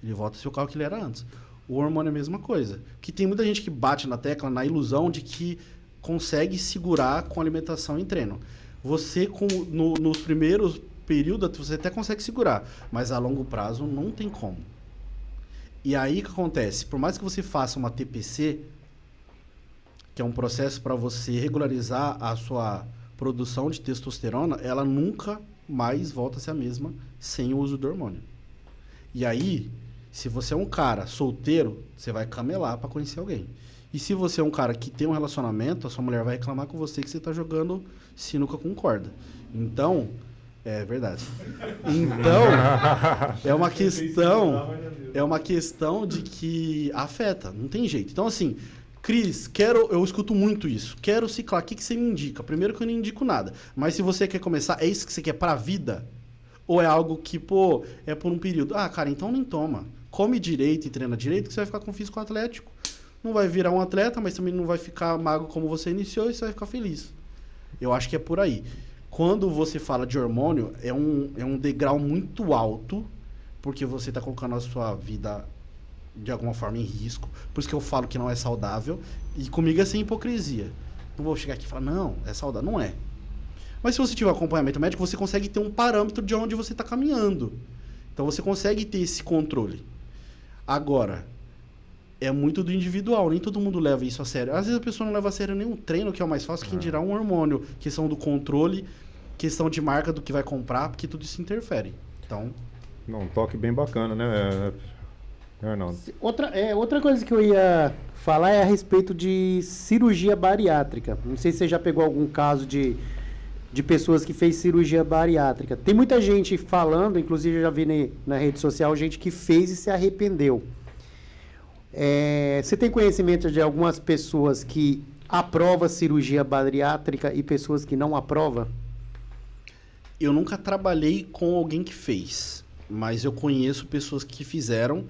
Ele volta ao seu carro que ele era antes. O hormônio é a mesma coisa. Que tem muita gente que bate na tecla na ilusão de que consegue segurar com alimentação e treino. Você, nos primeiros períodos, você até consegue segurar, mas a longo prazo não tem como. E aí o que acontece? Por mais que você faça uma TPC, que é um processo para você regularizar a sua produção de testosterona, ela nunca mais volta a ser a mesma sem o uso do hormônio. E aí, se você é um cara solteiro, você vai camelar para conhecer alguém. E se você é um cara que tem um relacionamento, a sua mulher vai reclamar com você que você está jogando sinuca com corda. Então, é verdade. Então, é uma questão de que afeta, não tem jeito. Então, assim, Cris, eu escuto muito isso. Quero ciclar, o que você me indica? Primeiro que eu não indico nada. Mas se você quer começar, é isso que você quer pra vida? Ou é algo que, é por um período? Ah, cara, então nem toma. Come direito e treina direito que você vai ficar com físico atlético. Não vai virar um atleta, mas também não vai ficar magro como você iniciou e você vai ficar feliz. Eu acho que é por aí. Quando você fala de hormônio, é um degrau muito alto, porque você está colocando a sua vida de alguma forma em risco. Por isso que eu falo que não é saudável. E comigo é sem hipocrisia. Não vou chegar aqui e falar, não, é saudável. Não é. Mas se você tiver acompanhamento médico, você consegue ter um parâmetro de onde você está caminhando. Então você consegue ter esse controle. Agora, é muito do individual, nem todo mundo leva isso a sério. Às vezes a pessoa não leva a sério nenhum treino, que é o mais fácil, quem dirá um hormônio. Questão do controle, questão de marca do que vai comprar, porque tudo isso interfere. Então... Um toque bem bacana, né, Arnaldo? Outra coisa que eu ia falar é a respeito de cirurgia bariátrica. Não sei se você já pegou algum caso de pessoas que fez cirurgia bariátrica. Tem muita gente falando, inclusive eu já vi na rede social, gente que fez e se arrependeu. Você tem conhecimento de algumas pessoas que aprovam cirurgia bariátrica e pessoas que não aprovam? Eu nunca trabalhei com alguém que fez, mas eu conheço pessoas que fizeram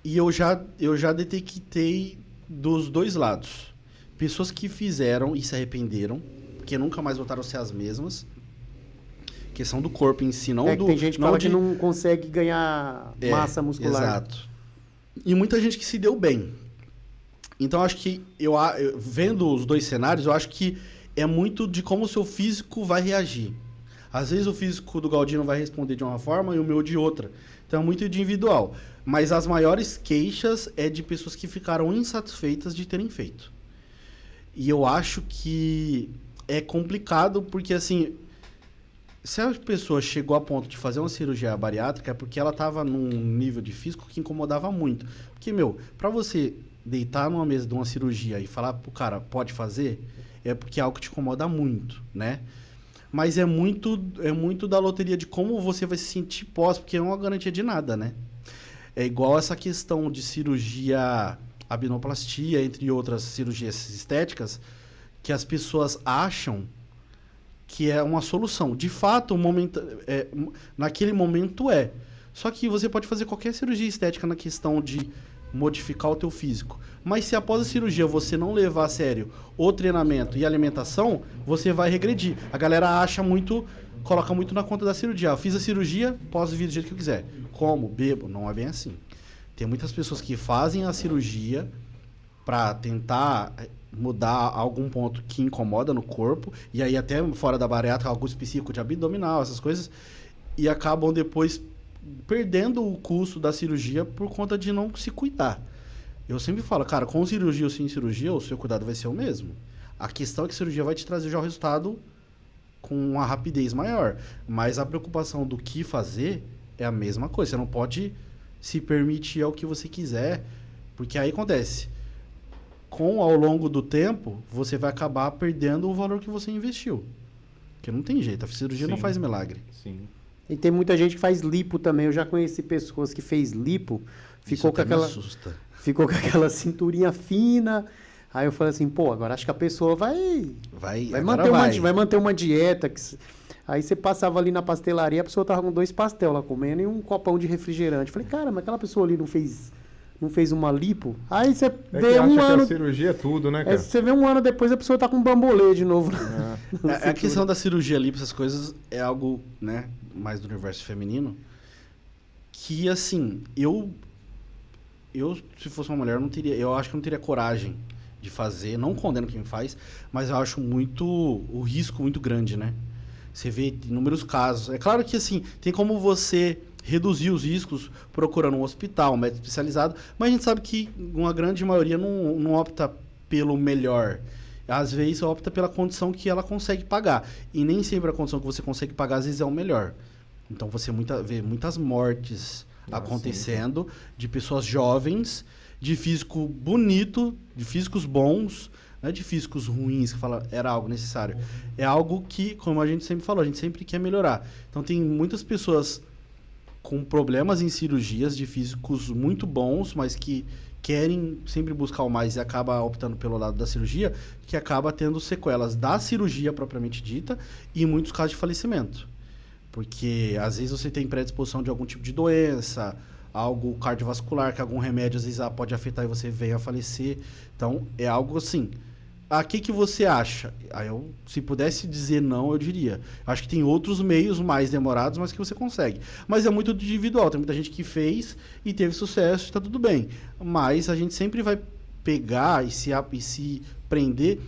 e eu já detectei dos dois lados. Pessoas que fizeram e se arrependeram, porque nunca mais voltaram a ser as mesmas. Questão do corpo em si, não do... Tem gente que fala que não consegue ganhar massa muscular. Exato. E muita gente que se deu bem. Então, acho que, vendo os dois cenários, eu acho que é muito de como o seu físico vai reagir. Às vezes o físico do Galdino vai responder de uma forma e o meu de outra. Então, é muito individual. Mas as maiores queixas é de pessoas que ficaram insatisfeitas de terem feito. E eu acho que é complicado porque, assim, se a pessoa chegou a ponto de fazer uma cirurgia bariátrica é porque ela estava num nível de físico que incomodava muito. Porque, para você deitar numa mesa de uma cirurgia e falar pro cara, pode fazer, é porque é algo que te incomoda muito, né? Mas é muito da loteria de como você vai se sentir pós, porque não é uma garantia de nada, né? É igual essa questão de cirurgia, abdominoplastia, entre outras cirurgias estéticas, que as pessoas acham que é uma solução. De fato, naquele momento é. Só que você pode fazer qualquer cirurgia estética na questão de modificar o teu físico. Mas se após a cirurgia você não levar a sério o treinamento e a alimentação, você vai regredir. A galera coloca muito na conta da cirurgia. Eu fiz a cirurgia, posso vir do jeito que eu quiser. Como? Bebo. Não é bem assim. Tem muitas pessoas que fazem a cirurgia para tentar mudar algum ponto que incomoda no corpo, e aí até fora da bariátrica, algo específico de abdominal, essas coisas, e acabam depois perdendo o custo da cirurgia por conta de não se cuidar. Eu sempre falo, cara, com cirurgia ou sem cirurgia, o seu cuidado vai ser o mesmo. A questão é que a cirurgia vai te trazer já o resultado com uma rapidez maior, mas a preocupação do que fazer é a mesma coisa. Você não pode se permitir ao que você quiser, porque aí acontece. Ao longo do tempo, você vai acabar perdendo o valor que você investiu. Porque não tem jeito, a cirurgia não faz milagre. Sim. E tem muita gente que faz lipo também. Eu já conheci pessoas que fez lipo, ficou com aquela cinturinha fina. Aí eu falei assim, pô, agora acho que a pessoa vai manter uma dieta. Aí você passava ali na pastelaria, a pessoa tava com 2 pastel lá comendo e um copão de refrigerante. Falei, cara, mas aquela pessoa ali não fez uma lipo? Aí você vê um ano... que a cirurgia é tudo, né, cara? Você vê um ano depois a pessoa tá com bambolê de novo. A questão da cirurgia lipo, essas coisas, é algo, né, mais do universo feminino, que, assim, eu se fosse uma mulher, eu acho que eu não teria coragem de fazer. Não condeno quem faz, mas eu acho o risco muito grande, né? Você vê inúmeros casos. É claro que, assim, tem como você reduzir os riscos procurando um hospital, um médico especializado, mas a gente sabe que uma grande maioria não opta pelo melhor. Às vezes opta pela condição que ela consegue pagar. E nem sempre a condição que você consegue pagar, às vezes, é o melhor. Então você vê muitas mortes acontecendo de pessoas jovens, de físico bonito, de físicos bons, não é de físicos ruins, que fala era algo necessário. É algo que, como a gente sempre falou, a gente sempre quer melhorar. Então tem muitas pessoas com problemas em cirurgias de físicos muito bons, mas que querem sempre buscar o mais e acaba optando pelo lado da cirurgia, que acaba tendo sequelas da cirurgia propriamente dita e em muitos casos de falecimento. Porque às vezes você tem predisposição de algum tipo de doença, algo cardiovascular, que algum remédio às vezes pode afetar e você venha a falecer. Então é algo assim. O que você acha? Se pudesse dizer não, eu diria. Acho que tem outros meios mais demorados, mas que você consegue. Mas é muito individual. Tem muita gente que fez e teve sucesso, está tudo bem. Mas a gente sempre vai pegar e se prender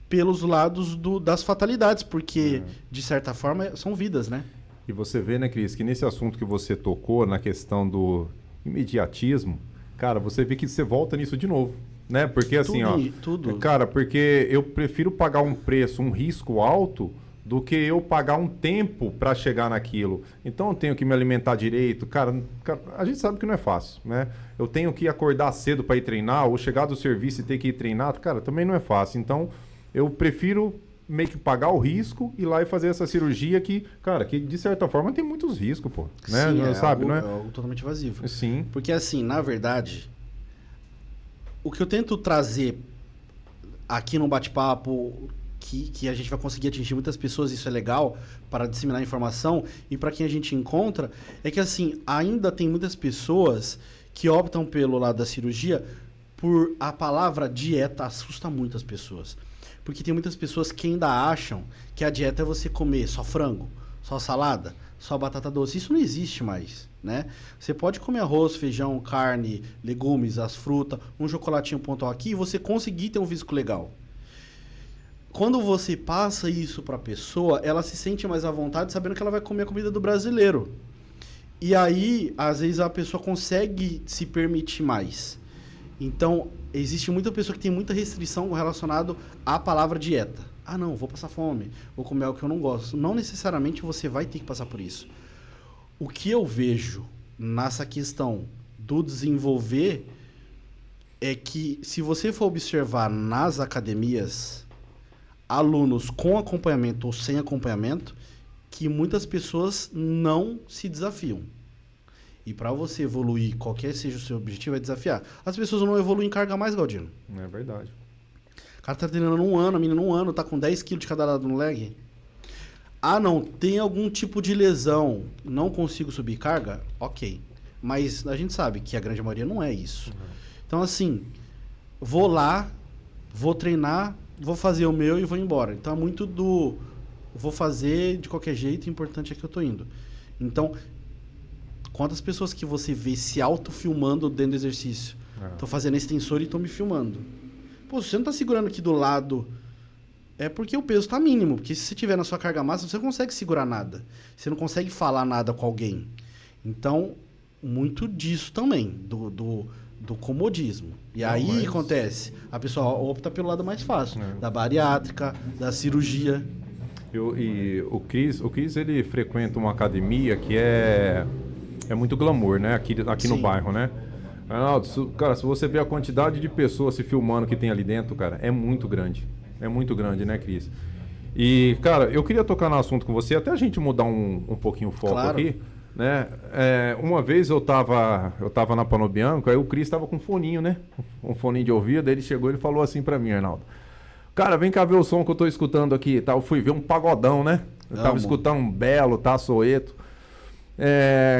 pelos lados das fatalidades, porque, de certa forma, são vidas, né? E você vê, né, Cris, que nesse assunto que você tocou, na questão do imediatismo, cara, você vê que você volta nisso de novo. Né? Porque assim, tudo. Cara, porque eu prefiro pagar um preço, um risco alto, do que eu pagar um tempo para chegar naquilo. Então eu tenho que me alimentar direito. Cara, a gente sabe que não é fácil, né? Eu tenho que acordar cedo para ir treinar, ou chegar do serviço e ter que ir treinar. Cara, também não é fácil. Então eu prefiro meio que pagar o risco, ir lá e fazer essa cirurgia que, cara, que de certa forma tem muitos riscos, pô. Né? Sim, sabe, não é? É algo totalmente invasivo. Sim. Porque assim, na verdade, o que eu tento trazer aqui no bate-papo, que a gente vai conseguir atingir muitas pessoas, isso é legal, para disseminar informação, e para quem a gente encontra, é que assim, ainda tem muitas pessoas que optam pelo lado da cirurgia por a palavra dieta assusta muito as pessoas. Porque tem muitas pessoas que ainda acham que a dieta é você comer só frango, só salada, só batata doce. Isso não existe mais, né? Você pode comer arroz, feijão, carne, legumes, as frutas, um chocolatinho pontual aqui e você conseguir ter um físico legal. Quando você passa isso para a pessoa, ela se sente mais à vontade sabendo que ela vai comer a comida do brasileiro. E aí, às vezes, a pessoa consegue se permitir mais. Então, existe muita pessoa que tem muita restrição relacionada à palavra dieta. Ah, não, vou passar fome, vou comer algo que eu não gosto. Não necessariamente você vai ter que passar por isso. O que eu vejo nessa questão do desenvolver é que, se você for observar nas academias, alunos com acompanhamento ou sem acompanhamento, que muitas pessoas não se desafiam. E para você evoluir, qualquer seja o seu objetivo, é desafiar. As pessoas não evoluem em carga mais, Galdino. É verdade. O cara tá treinando um ano, a menina um ano, tá com 10 quilos de cada lado no leg. Ah, não, tem algum tipo de lesão, não consigo subir carga? Ok. Mas a gente sabe que a grande maioria não é isso. Então, assim, vou lá, vou treinar, vou fazer o meu e vou embora. Então, é muito do... Vou fazer de qualquer jeito, o importante é que eu tô indo. Então, quantas pessoas que você vê se autofilmando dentro do exercício? Tô fazendo extensor e tô me filmando. Pô, se você não tá segurando aqui do lado... É porque o peso tá mínimo. Porque se você tiver na sua carga máxima, você não consegue segurar nada. Você não consegue falar nada com alguém. Então, muito disso também, do comodismo. E aí acontece, a pessoa opta pelo lado mais fácil, da bariátrica, da cirurgia. E o Cris, ele frequenta uma academia que é muito glamour, né? Aqui no bairro, né? Arnaldo, cara, se você ver a quantidade de pessoas se filmando que tem ali dentro, cara, é muito grande. É muito grande, né, Cris? E, cara, eu queria tocar no assunto com você, até a gente mudar um pouquinho o foco aqui, né? Uma vez eu tava na Panobianco, aí o Cris tava com um foninho, né? Um foninho de ouvido, aí ele chegou e falou assim pra mim, Arnaldo: cara, vem cá ver o som que eu tô escutando aqui, tá? Eu fui ver um pagodão, né? Eu tava escutando um belo, tá, Soeto.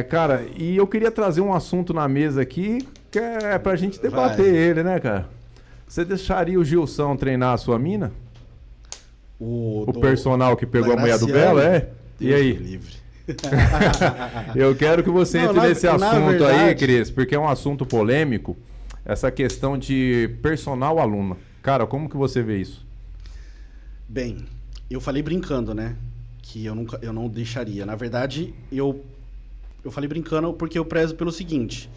Cara, e eu queria trazer um assunto na mesa aqui, que é pra gente debater ele, né, cara? Você deixaria o Gilson treinar a sua mina? O personal que pegou a mulher do Belo, E aí? Livre. Eu quero que você entre nesse assunto aí, Cris, porque é um assunto polêmico, essa questão de personal aluna. Cara, como que você vê isso? Bem, eu falei brincando, né? Que eu não deixaria. Na verdade, eu falei brincando porque eu prezo pelo seguinte.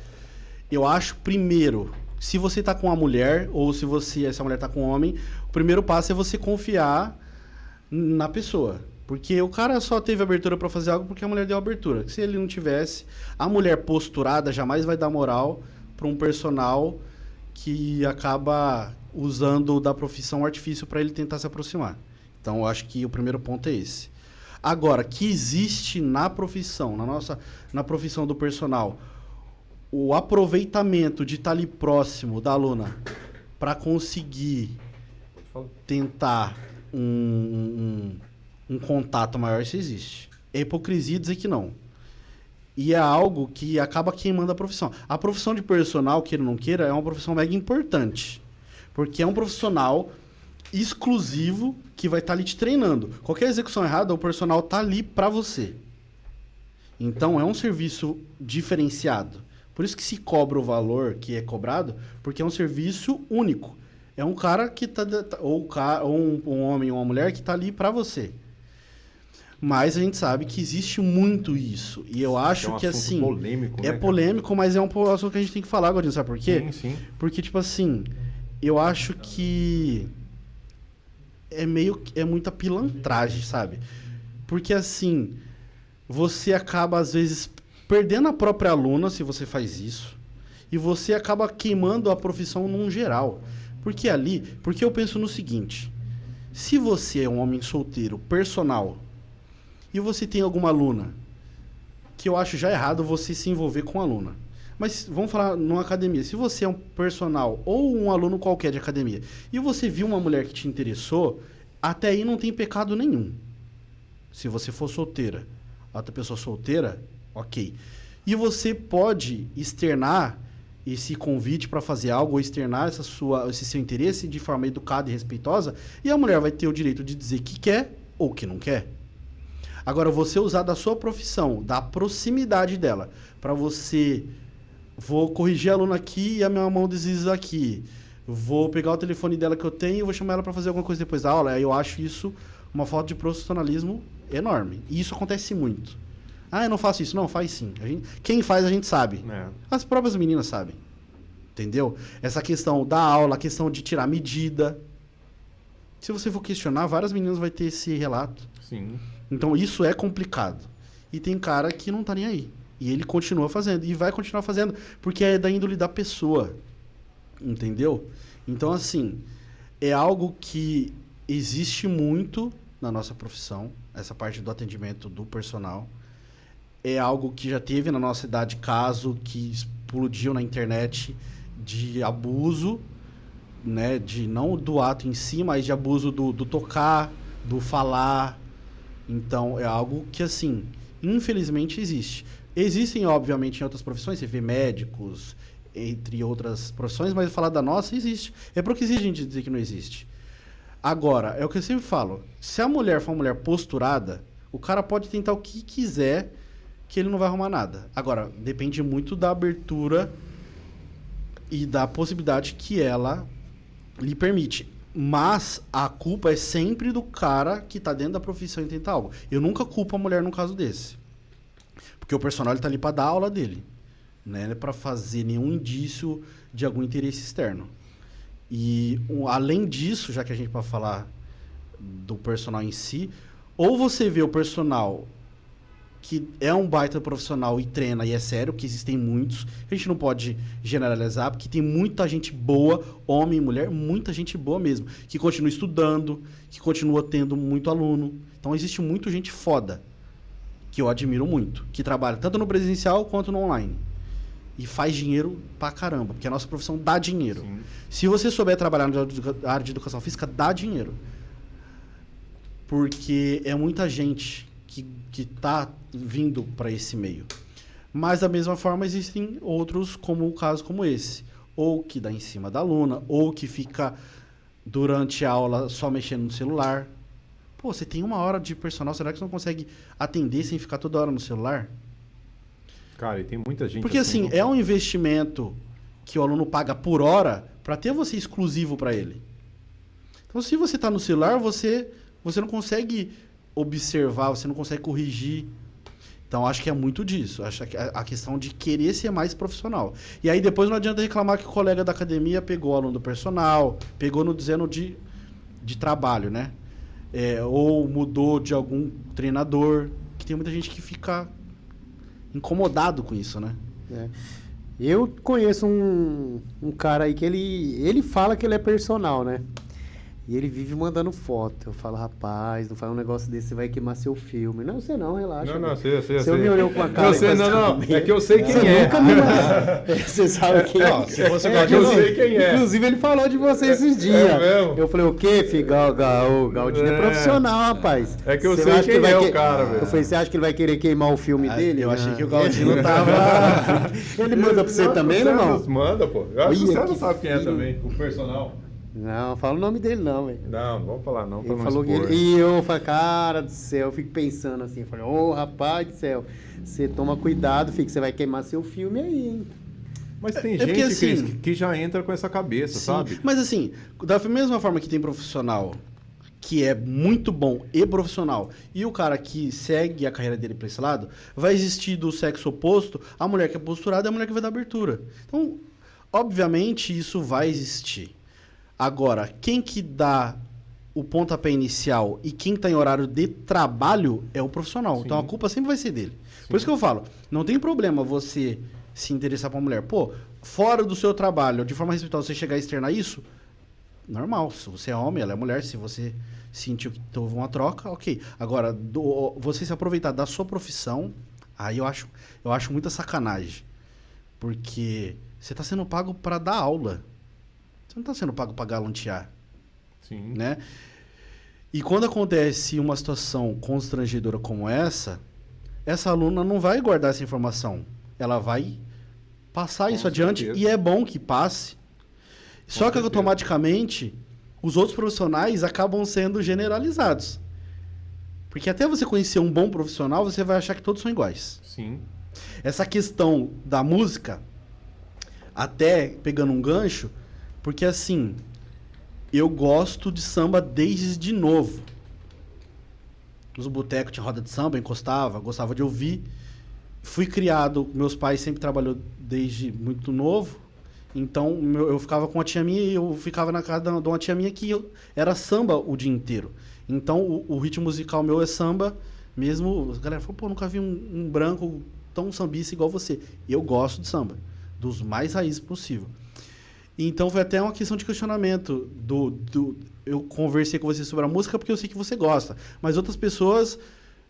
Eu acho, primeiro, se você tá com uma mulher ou se essa mulher tá com um homem, o primeiro passo é você confiar na pessoa. Porque o cara só teve abertura para fazer algo porque a mulher deu abertura. Se ele não tivesse, a mulher posturada jamais vai dar moral para um personal que acaba usando da profissão artifício para ele tentar se aproximar. Então, eu acho que o primeiro ponto é esse. Agora, que existe na profissão, na profissão do personal, o aproveitamento de estar ali próximo da aluna para conseguir tentar um contato maior, isso existe. É hipocrisia dizer que não. E é algo que acaba queimando a profissão. A profissão de personal, queira ou não queira, é uma profissão mega importante. Porque é um profissional exclusivo que vai estar ali te treinando. Qualquer execução errada, o personal está ali para você. Então, é um serviço diferenciado. Por isso que se cobra o valor que é cobrado, porque é um serviço único. É um cara que ou um homem ou uma mulher que está ali para você. Mas a gente sabe que existe muito isso. E eu acho que assim... polêmico, né, polêmico, mas é um assunto que a gente tem que falar, Godinho. Sabe por quê? Sim. Porque, tipo assim, eu acho que é muita pilantragem, sabe? Porque, assim, você acaba, às vezes, perdendo a própria aluna se você faz isso. E você acaba queimando a profissão num geral. Porque eu penso no seguinte: se você é um homem solteiro, personal, e você tem alguma aluna, que eu acho já errado você se envolver com a aluna. Mas vamos falar numa academia. Se você é um personal ou um aluno qualquer de academia, e você viu uma mulher que te interessou, até aí não tem pecado nenhum. Se você for solteira, outra pessoa solteira, ok. E você pode externar esse convite para fazer algo, ou externar esse seu interesse de forma educada e respeitosa, e a mulher vai ter o direito de dizer que quer ou que não quer. Agora, você usar da sua profissão, da proximidade dela, para você... Vou corrigir a aluna aqui e a minha mão desliza aqui. Vou pegar o telefone dela que eu tenho e vou chamar ela para fazer alguma coisa depois da aula. Aí eu acho isso uma falta de profissionalismo enorme. E isso acontece muito. Ah, eu não faço isso. Não, faz sim. Quem faz, a gente sabe. As próprias meninas sabem. Entendeu? Essa questão da aula, a questão de tirar medida. Se você for questionar, várias meninas vão ter esse relato. Sim. Então, isso é complicado. E tem cara que não tá nem aí. E ele continua fazendo. E vai continuar fazendo. Porque é da índole da pessoa. Entendeu? Então, assim, é algo que existe muito na nossa profissão. Essa parte do atendimento do personal. É algo que já teve na nossa cidade caso que explodiu na internet de abuso, né? De não do ato em si, mas de abuso do tocar, do falar, Então, é algo que, assim, infelizmente existe. Existem, obviamente, em outras profissões, você vê médicos, entre outras profissões, mas falar da nossa, existe. É porque existe a gente dizer que não existe. Agora, é o que eu sempre falo, se a mulher for uma mulher posturada, o cara pode tentar o que quiser, que ele não vai arrumar nada. Agora, depende muito da abertura e da possibilidade que ela lhe permite. Mas a culpa é sempre do cara que tá dentro da profissão e tenta algo. Eu nunca culpo a mulher num caso desse. Porque o personal ele tá ali para dar a aula dele. Não é para fazer nenhum indício de algum interesse externo. E além disso, já que a gente pode falar do personal em si, ou você vê o personal que é um baita profissional e treina, e é sério, que existem muitos. A gente não pode generalizar, porque tem muita gente boa, homem e mulher, muita gente boa mesmo, que continua estudando, que continua tendo muito aluno. Então, existe muita gente foda, que eu admiro muito, que trabalha tanto no presencial quanto no online. E faz dinheiro pra caramba, porque a nossa profissão dá dinheiro. Sim. Se você souber trabalhar na área de educação física, dá dinheiro. Porque é muita gente que tá vindo para esse meio. Mas, da mesma forma, existem outros, como o caso como esse. Ou que dá em cima da aluna, ou que fica durante a aula só mexendo no celular. Pô, você tem 1 hora de personal, será que você não consegue atender sem ficar toda hora no celular? Cara, e tem muita gente... Porque, assim, é um investimento que o aluno paga por hora para ter você exclusivo para ele. Então, se você está no celular, você não consegue observar, você não consegue corrigir. Então, acho que é muito disso. Acho que a questão de querer ser mais profissional. E aí, depois não adianta reclamar que o colega da academia pegou o aluno do personal, pegou no dizendo de trabalho, né? Ou mudou de algum treinador. Que tem muita gente que fica incomodado com isso, né? Eu conheço um cara aí que ele fala que ele é personal, né? E ele vive mandando foto. Eu falo, rapaz, não faz um negócio desse, você vai queimar seu filme. Não, você não, relaxa. Não, sei. Você me olhou com a cara... Não. É que eu sei quem você é. Nunca me... Você sabe quem é. Não, se você eu sei quem é. Inclusive, ele falou de você esses dias. É mesmo? Eu falei, o quê, filho? O Galdinho é profissional, rapaz. É que eu Você sei acha quem vai é o cara, velho. Eu falei, você acha que ele vai querer queimar o filme dele? Eu achei que o Galdinho tava... Ele manda pra você também, né, irmão? Manda, pô. Eu acho que Olha você não que sabe quem é filho. também, o personal. Não, fala o nome dele não, velho. Não vamos falar não, pra Ele não falou que expor. e eu falei, cara do céu, eu fico pensando assim, eu falei, rapaz do céu, você toma cuidado, filho, que você vai queimar seu filme aí, hein? Mas tem É gente, porque, assim, Cris, que já entra com essa cabeça, Sim, sabe? mas assim, da mesma forma que tem profissional que é muito bom e profissional, e o cara que segue a carreira dele para esse lado, vai existir do sexo oposto a mulher que é posturada e a mulher que vai dar abertura. Então, obviamente, isso vai existir. Agora, quem que dá o pontapé inicial e quem está em horário de trabalho é o profissional. Sim. Então, a culpa sempre vai ser dele. Sim. Por isso que eu falo, não tem problema você se interessar por uma mulher. Pô, fora do seu trabalho, de forma respeitosa, você chegar a externar isso, normal. Se você é homem, ela é mulher. Se você sentiu que houve uma troca, ok. Agora, você se aproveitar da sua profissão, aí eu acho muita sacanagem. Porque você está sendo pago para dar aula. Você não está sendo pago para galantear. Sim. Né? E quando acontece uma situação constrangedora como essa aluna não vai guardar essa informação. Ela vai passar isso adiante e é bom que passe. Só que automaticamente os outros profissionais acabam sendo generalizados. Porque até você conhecer um bom profissional, você vai achar que todos são iguais. Sim. Essa questão da música, até pegando um gancho, porque assim, eu gosto de samba desde novo. Nos botecos tinha roda de samba, encostava, gostava de ouvir. Fui criado, meus pais sempre trabalhou desde muito novo, então eu ficava com uma tia minha e eu ficava na casa de uma tia minha que era samba o dia inteiro. Então o ritmo musical meu é samba, mesmo, a galera falou, pô, nunca vi um branco tão sambista igual você. E eu gosto de samba, dos mais raízes possível. Então foi até uma questão de questionamento eu conversei com você sobre a música porque eu sei que você gosta, mas outras pessoas,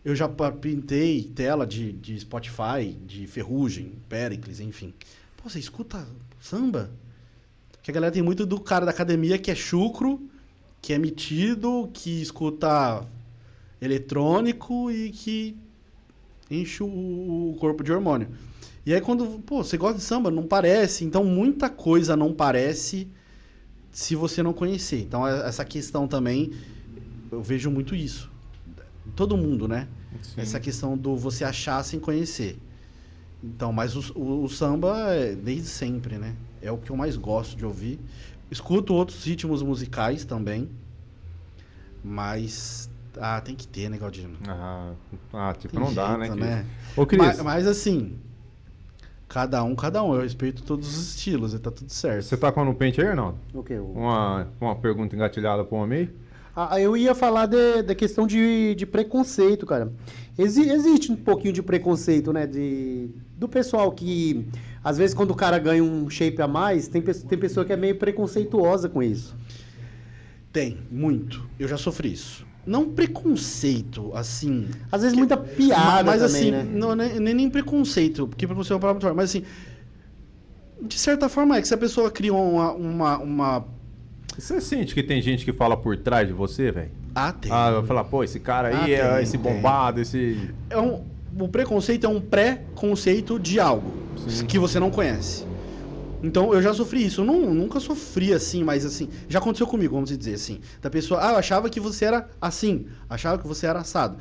eu já pintei tela de Spotify, de Ferrugem, Péricles, enfim. Pô, você escuta samba? Porque a galera tem muito do cara da academia que é chucro, que é metido, que escuta eletrônico e que enche o corpo de hormônio. E aí quando, pô, você gosta de samba, não parece. Então muita coisa não parece se você não conhecer. Então essa questão também, eu vejo muito isso. Todo mundo, né? Sim. Essa questão do você achar sem conhecer. Então, mas o samba é desde sempre, né? É o que eu mais gosto de ouvir. Escuto outros ritmos musicais também. Mas tem que ter, né, Galdino? Tipo, Tem não dá, jeito, né, né? Ô, Cris, Mas assim, cada um. Eu respeito todos os estilos e tá tudo certo. você tá com no pente aí, Arnaldo? O quê? Uma pergunta engatilhada pro homem aí? Eu ia falar da questão de preconceito, cara. Existe um pouquinho de preconceito, né? Do pessoal que, às vezes, quando o cara ganha um shape a mais, tem pessoa que é meio preconceituosa com isso. Tem, muito. Eu já sofri isso. Não preconceito, assim... Às vezes muita piada mas também, assim, né? não, nem preconceito, porque preconceito é uma palavra muito forte, mas assim, de certa forma é que se a pessoa criou uma... Você sente que tem gente que fala por trás de você, velho? Tem. Vai falar, pô, esse cara aí esse tem. bombado, esse... O preconceito é um pré-conceito de algo que você não conhece. Então, eu já sofri isso. Eu nunca sofri assim, mas assim... Já aconteceu comigo, vamos dizer assim. Da pessoa, eu achava que você era assim. Achava que você era assado.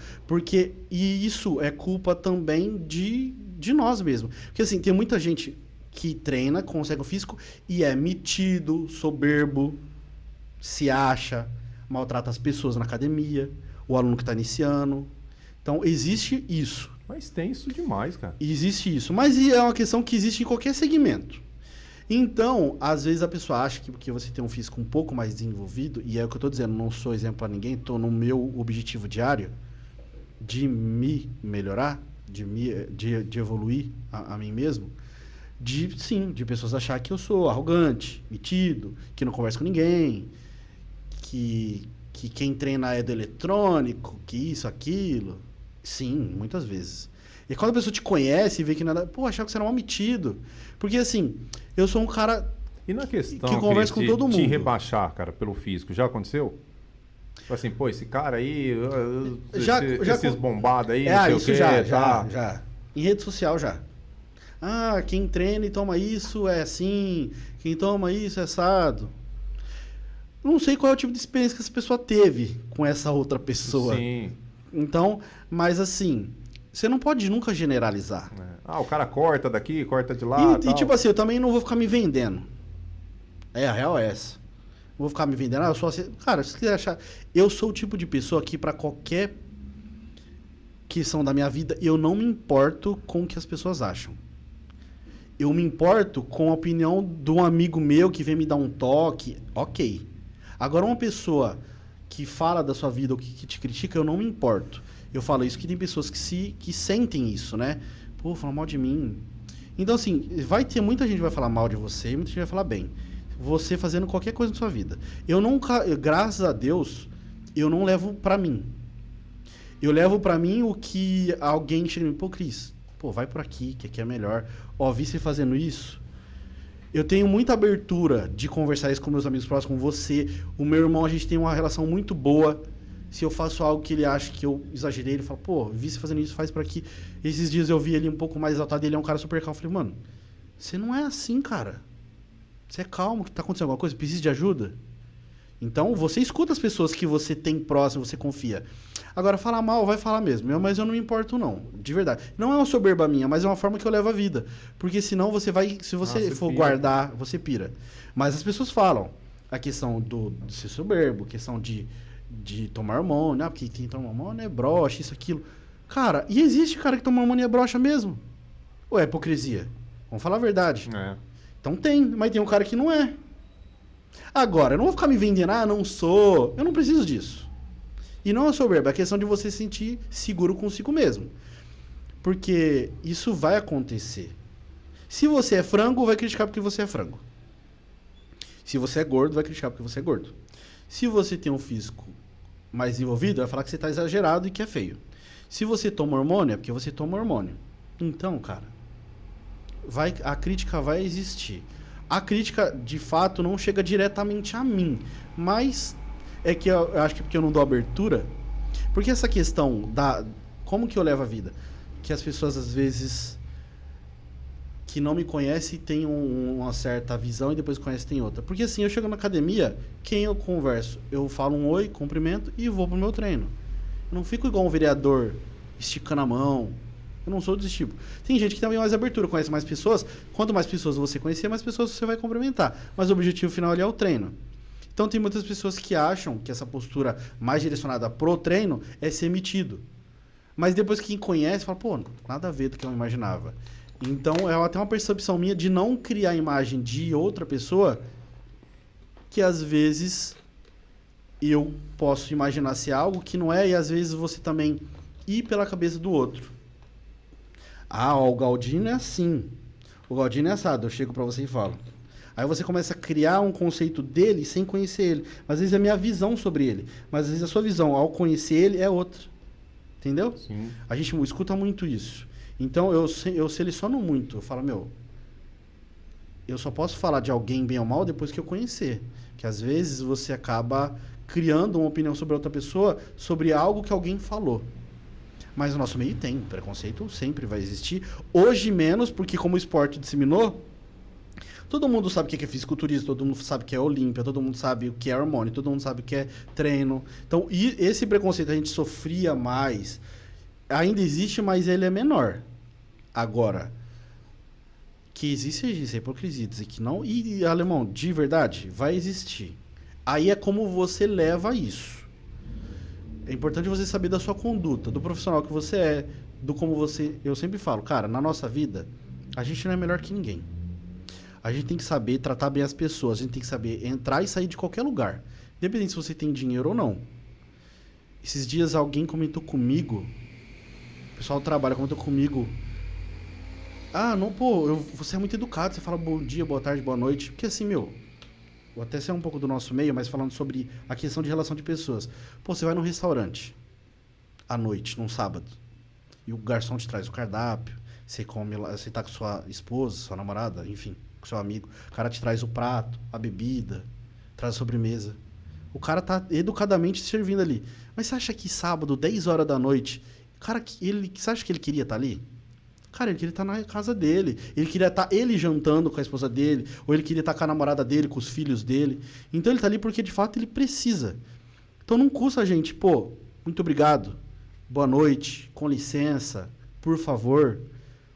E isso é culpa também de nós mesmos. Porque assim, tem muita gente que treina, consegue o físico e é metido, soberbo, se acha, maltrata as pessoas na academia, o aluno que está iniciando. Então, existe isso. Mas tem isso demais, cara. Existe isso. Mas é uma questão que existe em qualquer segmento. Então, às vezes a pessoa acha que porque você tem um físico um pouco mais desenvolvido, e é o que eu estou dizendo, não sou exemplo para ninguém, estou no meu objetivo diário de me melhorar, de evoluir a mim mesmo, de pessoas achar que eu sou arrogante, metido, que não converso com ninguém, que quem treina é do eletrônico, que isso, aquilo. Sim, muitas vezes. E quando a pessoa te conhece e vê que nada... Pô, achava que você era mal metido. Porque, assim, eu sou um cara E na questão, que conversa com todo te mundo. rebaixar, cara, pelo físico, já aconteceu? Tipo assim, pô, esse cara aí, esses bombados aí, não sei o isso quê, já. Em rede social, já. Quem treina e toma isso é assim, quem toma isso é assado. Não sei qual é o tipo de experiência que essa pessoa teve com essa outra pessoa. Sim. Então, mas assim... Você não pode nunca generalizar. O cara corta daqui, corta de lá. E tipo assim, eu também não vou ficar me vendendo. A real é essa. Não vou ficar me vendendo. Eu sou assim. Cara, se você quiser achar. Eu sou o tipo de pessoa que, pra qualquer questão da minha vida, eu não me importo com o que as pessoas acham. Eu me importo com a opinião de um amigo meu que vem me dar um toque. Ok. Agora, uma pessoa que fala da sua vida ou que te critica, eu não me importo. Eu falo isso que tem pessoas que sentem isso, né? Pô, falam mal de mim. Então, assim, vai ter muita gente que vai falar mal de você e muita gente vai falar bem. Você fazendo qualquer coisa na sua vida. Eu nunca, graças a Deus, eu não levo pra mim. Eu levo pra mim o que alguém chega e me... Pô, Cris, vai por aqui, que aqui é melhor. Vi você fazendo isso. Eu tenho muita abertura de conversar isso com meus amigos próximos, com você. O meu irmão, a gente tem uma relação muito boa. Se eu faço algo que ele acha que eu exagerei, ele fala, vi você fazendo isso, faz por aqui. Esses dias eu vi ele um pouco mais exaltado, ele é um cara super calmo. Eu falei, mano, você não é assim, cara. Você é calmo, que tá acontecendo alguma coisa, precisa de ajuda. Então, você escuta as pessoas que você tem próximo, você confia. Agora, falar mal, vai falar mesmo. Mas eu não me importo, não. De verdade. Não é uma soberba minha, mas é uma forma que eu levo a vida. Porque senão você vai... Se você for guardar, você pira. Mas as pessoas falam. A questão de ser soberbo, a questão de tomar hormônio, porque quem toma hormônio é broxa, isso, aquilo. Cara, e existe cara que toma hormônio e é broxa mesmo? Ou é hipocrisia? Vamos falar a verdade. Então tem, mas tem um cara que não é. Agora, eu não vou ficar me vendendo, não sou. Eu não preciso disso. E não é soberba, é a questão de você se sentir seguro consigo mesmo. Porque isso vai acontecer. Se você é frango, vai criticar porque você é frango. Se você é gordo, vai criticar porque você é gordo. Se você tem um físico mais desenvolvido, vai falar que você está exagerado e que é feio. Se você toma hormônio, é porque você toma hormônio. Então, cara, a crítica vai existir. A crítica, de fato, não chega diretamente a mim. Mas é que eu acho que porque eu não dou abertura. Porque essa questão como que eu levo a vida? Que as pessoas, às vezes, que não me conhecem têm uma certa visão e depois conhecem tem outra. Porque assim, eu chego na academia, quem eu converso? Eu falo um oi, cumprimento e vou pro meu treino. Eu não fico igual um vereador, esticando a mão. Eu não sou desse tipo. Tem gente que tem mais abertura, conhece mais pessoas. Quanto mais pessoas você conhecer, mais pessoas você vai cumprimentar. Mas o objetivo final ali é o treino. Então tem muitas pessoas que acham que essa postura mais direcionada pro treino é ser metido. Mas depois que quem conhece, fala, pô, nada a ver do que eu imaginava. Então é até uma percepção minha de não criar a imagem de outra pessoa que às vezes eu posso imaginar ser algo que não é, e às vezes você também ir pela cabeça do outro. Ah, ó, o Galdino é assim. O Galdino é assado. Eu chego pra você e falo. Aí você começa a criar um conceito dele sem conhecer ele. Mas às vezes é a minha visão sobre ele. Mas às vezes a sua visão, ao conhecer ele, é outra. Entendeu? Sim. A gente escuta muito isso. Então eu seleciono muito. Eu falo, eu só posso falar de alguém bem ou mal depois que eu conhecer. Que às vezes você acaba criando uma opinião sobre outra pessoa, sobre algo que alguém falou. Mas no nosso meio tem, preconceito sempre vai existir. Hoje menos, porque como o esporte disseminou, todo mundo sabe o que é fisiculturismo, todo mundo sabe o que é Olímpia, todo mundo sabe o que é hormônio, todo mundo sabe o que é treino. Então, e esse preconceito a gente sofria mais, ainda existe, mas ele é menor. Agora, que existe hipocrisia, dizer que não, e alemão, de verdade, vai existir. Aí é como você leva isso. É importante você saber da sua conduta, do profissional que você é, do como você... Eu sempre falo, cara, na nossa vida, a gente não é melhor que ninguém. A gente tem que saber tratar bem as pessoas, a gente tem que saber entrar e sair de qualquer lugar, independente se você tem dinheiro ou não. Esses dias alguém comentou comigo, o pessoal do trabalho comentou comigo, você é muito educado, você fala bom dia, boa tarde, boa noite, porque assim, vou até ser um pouco do nosso meio, mas falando sobre a questão de relação de pessoas. Pô, você vai num restaurante à noite, num sábado, e o garçom te traz o cardápio, você come lá, você tá com sua esposa, sua namorada, enfim, com seu amigo, o cara te traz o prato, a bebida, traz a sobremesa. O cara tá educadamente te servindo ali. Mas você acha que sábado, 10 horas da noite, cara, você acha que ele queria estar ali? Cara, ele queria estar na casa dele. Ele queria estar ele jantando com a esposa dele. Ou ele queria estar com a namorada dele, com os filhos dele. Então ele está ali porque, de fato, ele precisa. Então não custa a gente, muito obrigado. Boa noite, com licença, por favor.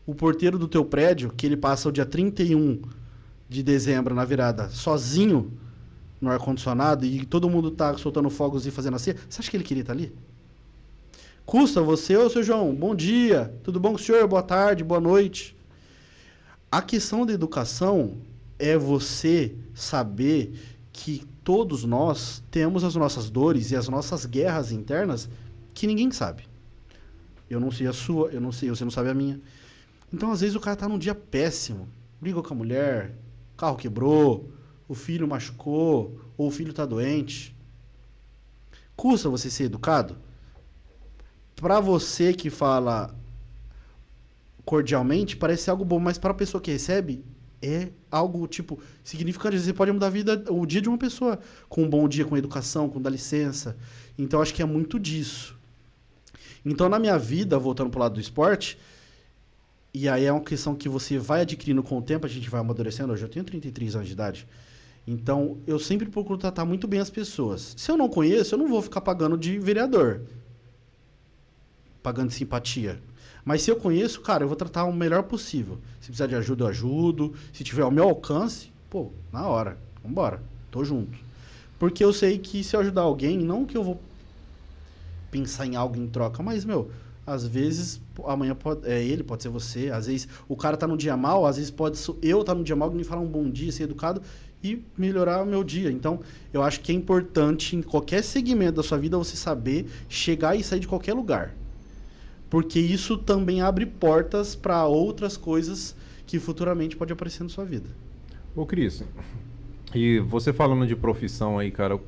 O porteiro do teu prédio, que ele passa o dia 31 de dezembro na virada, sozinho no ar-condicionado, e todo mundo tá soltando fogos e fazendo assim, você acha que ele queria estar ali? Custa você, ô seu João, bom dia, tudo bom com o senhor? Boa tarde, boa noite. A questão da educação é você saber que todos nós temos as nossas dores e as nossas guerras internas que ninguém sabe. Eu não sei a sua, eu não sei, você não sabe a minha. Então, às vezes, o cara tá num dia péssimo, brigou com a mulher, o carro quebrou, o filho machucou, ou o filho tá doente. Custa você ser educado? Para você que fala cordialmente, parece algo bom, mas para a pessoa que recebe, é algo, significante. Você pode mudar a vida, o dia de uma pessoa com um bom dia, com educação, com dá licença. Então, acho que é muito disso. Então, na minha vida, voltando para o lado do esporte, e aí é uma questão que você vai adquirindo com o tempo, a gente vai amadurecendo. Hoje eu tenho 33 anos de idade. Então, eu sempre procuro tratar muito bem as pessoas. Se eu não conheço, eu não vou ficar pagando de vereador. Pagando simpatia. Mas se eu conheço, cara, eu vou tratar o melhor possível. Se precisar de ajuda, eu ajudo. Se tiver ao meu alcance, na hora. Vambora. Tô junto. Porque eu sei que se eu ajudar alguém, não que eu vou pensar em algo em troca, mas, às vezes, amanhã ele, pode ser você. Às vezes, o cara tá num dia mal, às vezes pode eu estar num dia mal e me falar um bom dia, ser educado e melhorar o meu dia. Então, eu acho que é importante, em qualquer segmento da sua vida, você saber chegar e sair de qualquer lugar. Porque isso também abre portas para outras coisas que futuramente pode aparecer na sua vida. Ô, Cris, e você falando de profissão aí, cara,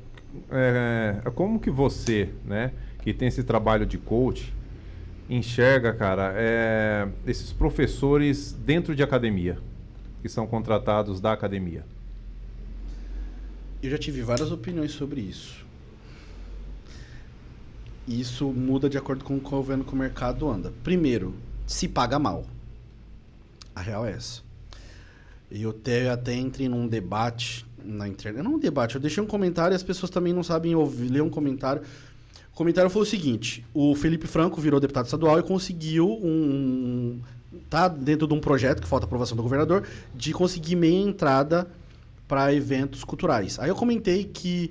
como que você, né, que tem esse trabalho de coach, enxerga, cara, esses professores dentro de academia, que são contratados da academia? Eu já tive várias opiniões sobre isso. isso muda de acordo com o que eu vendo que o mercado anda. Primeiro, se paga mal. A real é essa. Eu até entrei num debate na internet. Não um debate, eu deixei um comentário e as pessoas também não sabem ler um comentário. O comentário foi o seguinte: o Felipe Franco virou deputado estadual e conseguiu tá dentro de um projeto que falta aprovação do governador, de conseguir meia entrada para eventos culturais. Aí eu comentei que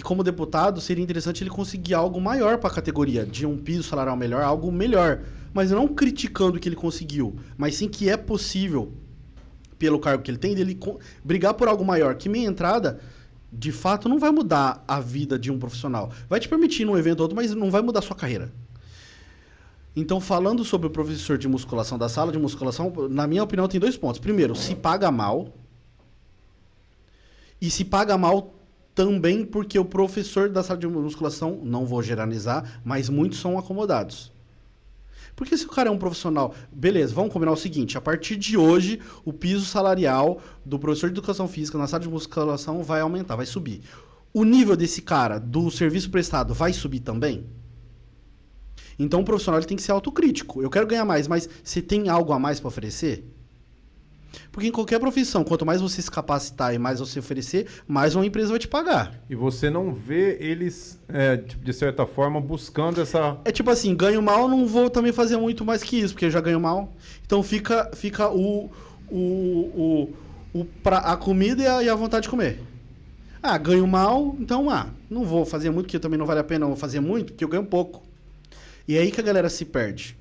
como deputado seria interessante ele conseguir algo maior para a categoria, de um piso salarial melhor, algo melhor. Mas não criticando o que ele conseguiu, mas sim que é possível, pelo cargo que ele tem, dele brigar por algo maior. Que meia entrada, de fato, não vai mudar a vida de um profissional. Vai te permitir num evento ou outro, mas não vai mudar a sua carreira. Então, falando sobre o professor de musculação, da sala de musculação, na minha opinião, tem 2 pontos. Primeiro, se paga mal. E se paga mal também porque o professor da sala de musculação, não vou generalizar, mas muitos são acomodados. Porque se o cara é um profissional... Beleza, vamos combinar o seguinte. A partir de hoje, o piso salarial do professor de educação física na sala de musculação vai aumentar, vai subir. O nível desse cara, do serviço prestado, vai subir também? Então o profissional ele tem que ser autocrítico. Eu quero ganhar mais, mas você tem algo a mais para oferecer? Porque em qualquer profissão, quanto mais você se capacitar e mais você oferecer, mais uma empresa vai te pagar. E você não vê eles, de certa forma, buscando essa... É tipo assim, ganho mal, não vou também fazer muito mais que isso, porque eu já ganho mal. Então fica a comida e a vontade de comer. Ah, ganho mal, então não vou fazer muito, porque também não vale a pena eu fazer muito, porque eu ganho pouco. E é aí que a galera se perde.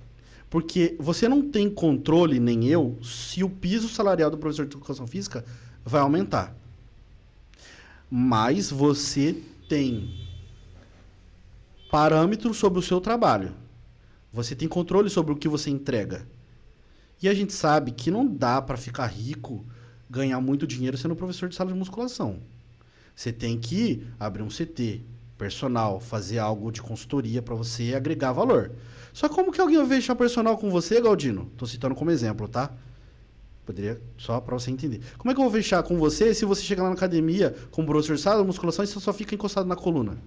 Porque você não tem controle, nem eu, se o piso salarial do professor de educação física vai aumentar. Mas você tem parâmetros sobre o seu trabalho. Você tem controle sobre o que você entrega. E a gente sabe que não dá para ficar rico, ganhar muito dinheiro sendo professor de sala de musculação. Você tem que abrir um CT, personal, fazer algo de consultoria para você agregar valor. Só como que alguém vai fechar personal com você, Galdino? Tô citando como exemplo, tá? Poderia, só para você entender. Como é que eu vou fechar com você se você chegar lá na academia com o professor de sala de musculação e você só fica encostado na coluna?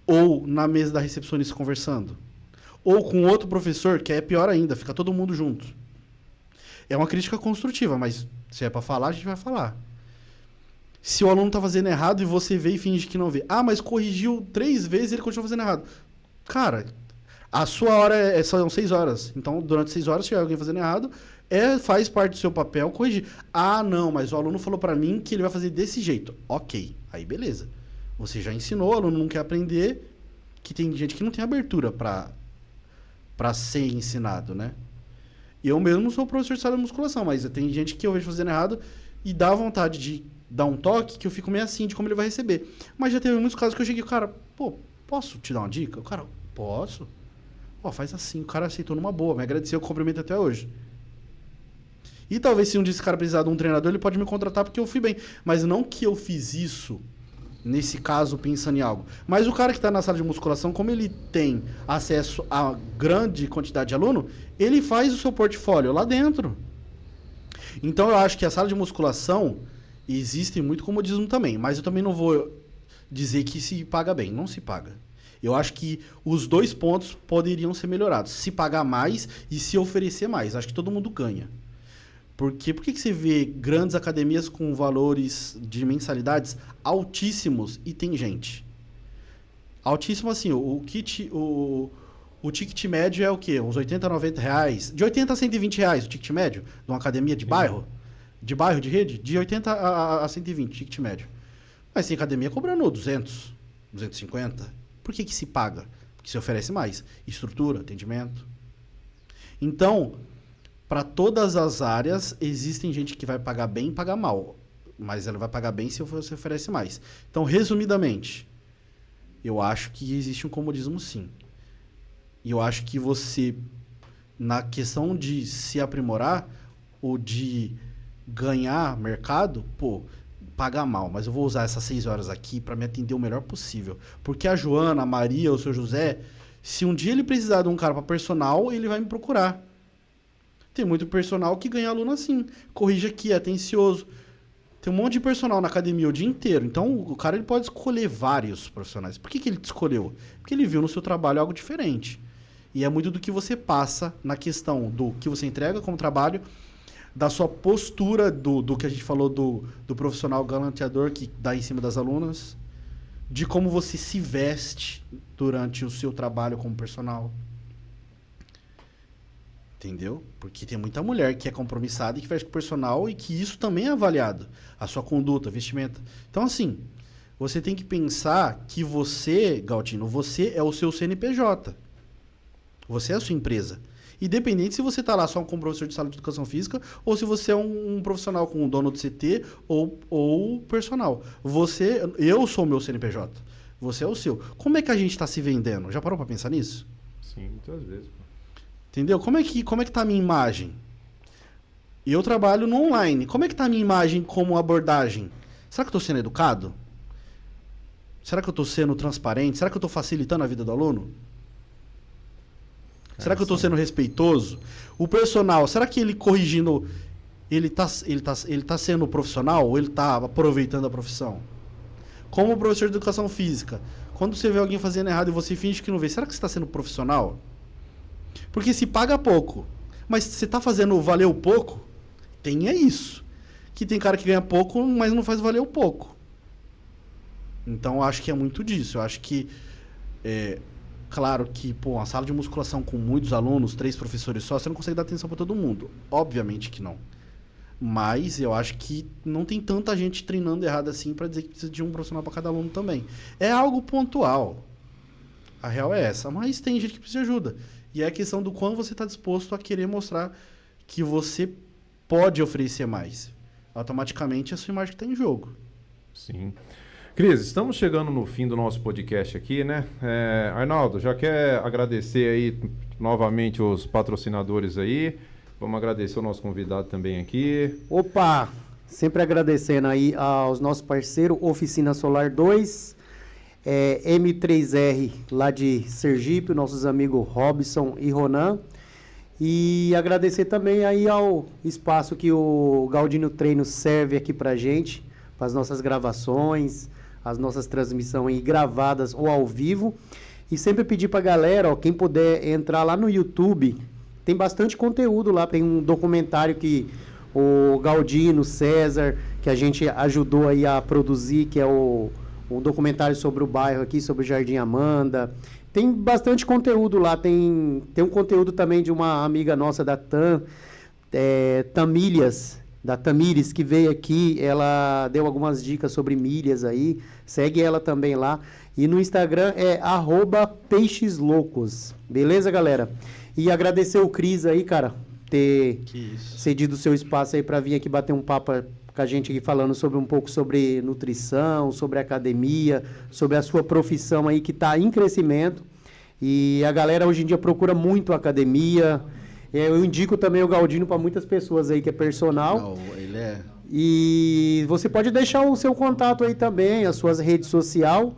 Ou na mesa da recepcionista conversando? Ou com outro professor, que é pior ainda, fica todo mundo junto. É uma crítica construtiva, mas se é para falar, a gente vai falar. Se o aluno tá fazendo errado e você vê e finge que não vê. Ah, mas corrigiu 3 vezes e ele continua fazendo errado. Cara, a sua hora são 6 horas. Então, durante 6 horas, se tiver alguém fazendo errado, faz parte do seu papel corrigir. Ah, não, mas o aluno falou para mim que ele vai fazer desse jeito. Ok, aí beleza. Você já ensinou, o aluno não quer aprender, que tem gente que não tem abertura para ser ensinado, né? Eu mesmo sou professor de sala de musculação, mas tem gente que eu vejo fazendo errado e dá vontade de dar um toque que eu fico meio assim de como ele vai receber. Mas já teve muitos casos que eu cheguei, cara, posso te dar uma dica? O cara, posso. Faz assim. O cara aceitou numa boa, me agradeceu, eu cumprimento até hoje. E talvez se um dia esse cara precisar de um treinador, ele pode me contratar porque eu fui bem. Mas não que eu fiz isso, nesse caso, pensando em algo. Mas o cara que está na sala de musculação, como ele tem acesso a grande quantidade de aluno, ele faz o seu portfólio lá dentro. Então eu acho que a sala de musculação existe muito comodismo também. Mas eu também não vou dizer que se paga bem. Não se paga. Eu acho que os 2 pontos poderiam ser melhorados. Se pagar mais e se oferecer mais. Acho que todo mundo ganha. Por que você vê grandes academias com valores de mensalidades altíssimos e tem gente? Altíssimo assim, o ticket médio é o quê? Uns 80, 90 reais. De 80 a 120 reais o ticket médio de uma academia de bairro. De bairro, de rede. De 80 a 120, ticket médio. Mas tem academia cobrando 200, 250. Por que se paga? Porque se oferece mais. Estrutura, atendimento. Então, para todas as áreas, existem gente que vai pagar bem e pagar mal. Mas ela vai pagar bem se você oferece mais. Então, resumidamente, eu acho que existe um comodismo sim. E eu acho que você, na questão de se aprimorar ou de ganhar mercado, paga mal, mas eu vou usar essas 6 horas aqui para me atender o melhor possível. Porque a Joana, a Maria, o seu José, se um dia ele precisar de um cara para personal, ele vai me procurar. Tem muito personal que ganha aluno assim. Corrige aqui, é atencioso. Tem um monte de personal na academia o dia inteiro. Então, o cara ele pode escolher vários profissionais. Por que ele te escolheu? Porque ele viu no seu trabalho algo diferente. E é muito do que você passa na questão do que você entrega como trabalho, da sua postura, do que a gente falou do profissional galanteador que dá em cima das alunas, de como você se veste durante o seu trabalho como personal. Entendeu? Porque tem muita mulher que é compromissada e que veste com o personal e que isso também é avaliado. A sua conduta, vestimenta. Então, assim, você tem que pensar que você, Galdino, você é o seu CNPJ. Você é a sua empresa. Independente se você está lá só como professor de sala de educação física ou se você é um profissional com o dono do CT ou personal. Eu sou o meu CNPJ. Você é o seu. Como é que a gente está se vendendo? Já parou para pensar nisso? Sim, muitas vezes. Pô. Entendeu? Como é que tá a minha imagem? Eu trabalho no online. Como é que tá a minha imagem como abordagem? Será que eu estou sendo educado? Será que eu estou sendo transparente? Será que eu estou facilitando a vida do aluno? Será que eu estou sendo respeitoso? O personal, será que ele corrigindo, ele tá sendo profissional ou ele está aproveitando a profissão? Como professor de educação física, quando você vê alguém fazendo errado e você finge que não vê, será que você está sendo profissional? Porque se paga pouco, mas você está fazendo valer o pouco, tenha isso. Que tem cara que ganha pouco, mas não faz valer o pouco. Então, eu acho que é muito disso. Eu acho que... Claro que, uma sala de musculação com muitos alunos, 3 professores só, você não consegue dar atenção para todo mundo. Obviamente que não. Mas eu acho que não tem tanta gente treinando errado assim para dizer que precisa de um profissional para cada aluno também. É algo pontual. A real é essa. Mas tem gente que precisa de ajuda. E é a questão do quanto você está disposto a querer mostrar que você pode oferecer mais. Automaticamente a sua imagem está em jogo. Sim. Cris, estamos chegando no fim do nosso podcast aqui, né? Arnaldo, já quer agradecer aí novamente os patrocinadores aí. Vamos agradecer o nosso convidado também aqui. Opa! Sempre agradecendo aí aos nossos parceiros, Oficina Solar 2, M3R lá de Sergipe, nossos amigos Robson e Ronan. E agradecer também aí ao espaço que o Galdino Treino serve aqui pra gente, para as nossas gravações, as nossas transmissões aí gravadas ou ao vivo. E sempre pedir pra galera, quem puder entrar lá no YouTube, tem bastante conteúdo lá, tem um documentário que o Galdino, César, que a gente ajudou aí a produzir, que é um documentário sobre o bairro aqui, sobre o Jardim Amanda. Tem bastante conteúdo lá, tem um conteúdo também de uma amiga nossa da Tamires, que veio aqui, ela deu algumas dicas sobre milhas aí, segue ela também lá. E no Instagram é @peixesloucos, beleza, galera? E agradecer o Cris aí, cara, ter cedido o seu espaço aí para vir aqui bater um papo com a gente aqui, falando um pouco sobre nutrição, sobre academia, sobre a sua profissão aí que está em crescimento. E a galera hoje em dia procura muito academia. Eu indico também o Galdino para muitas pessoas aí que é personal. Não, ele é... E você pode deixar o seu contato aí também, as suas redes sociais,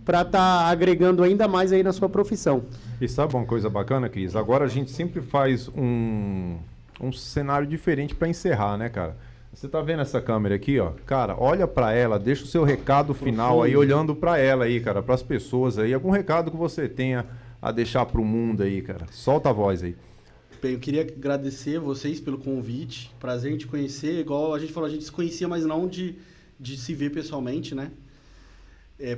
para estar agregando ainda mais aí na sua profissão. E sabe uma coisa bacana, Cris? Agora a gente sempre faz um cenário diferente para encerrar, né, cara? Você tá vendo essa câmera aqui, ó? Cara, olha para ela, deixa o seu recado final aí, olhando para ela aí, cara, para as pessoas aí. Algum recado que você tenha a deixar para o mundo aí, cara? Solta a voz aí. Bem, eu queria agradecer vocês pelo convite. Prazer em te conhecer. Igual a gente falou, a gente se conhecia, mas não de se ver pessoalmente, né?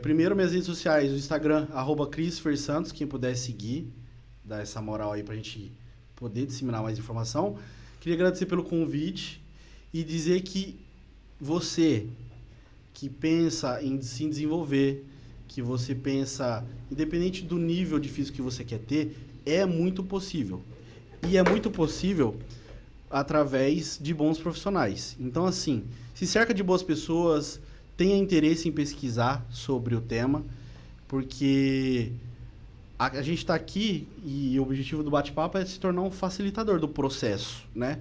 Primeiro, minhas redes sociais, o Instagram, @CrisferSantos, quem puder seguir, dar essa moral aí pra gente poder disseminar mais informação. Queria agradecer pelo convite e dizer que você que pensa em se desenvolver, que você pensa, independente do nível de físico que você quer ter, é muito possível. E é muito possível através de bons profissionais. Então, assim, se cerca de boas pessoas, tenha interesse em pesquisar sobre o tema, porque a gente está aqui e o objetivo do bate-papo é se tornar um facilitador do processo, né?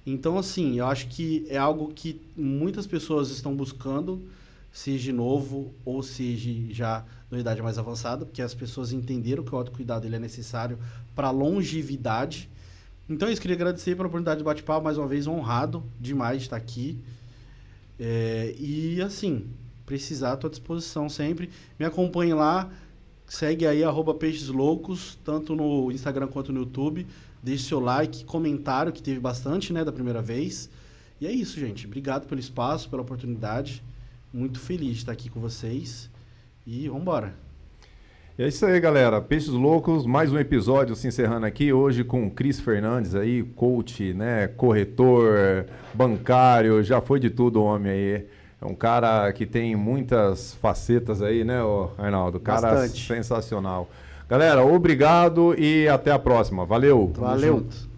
Então, assim, eu acho que é algo que muitas pessoas estão buscando, seja novo ou seja já na idade mais avançada, porque as pessoas entenderam que o autocuidado ele é necessário para longevidade. Então, eu queria agradecer pela oportunidade de bate-papo, mais uma vez honrado demais de estar aqui. E assim, precisar, estou à disposição sempre. Me acompanhe lá, segue aí, @peixesloucos, tanto no Instagram quanto no YouTube. Deixe seu like, comentário, que teve bastante, né, da primeira vez. E é isso, gente. Obrigado pelo espaço, pela oportunidade. Muito feliz de estar aqui com vocês. E vambora. É isso aí, galera. Peixes Loucos, mais um episódio se encerrando aqui hoje com o Cris Fernandes aí, coach, né, corretor, bancário, já foi de tudo o homem aí. É um cara que tem muitas facetas aí, né, Arnaldo? Cara Bastante. sensacional. Galera, obrigado e até a próxima. Valeu. Valeu. Tamo junto.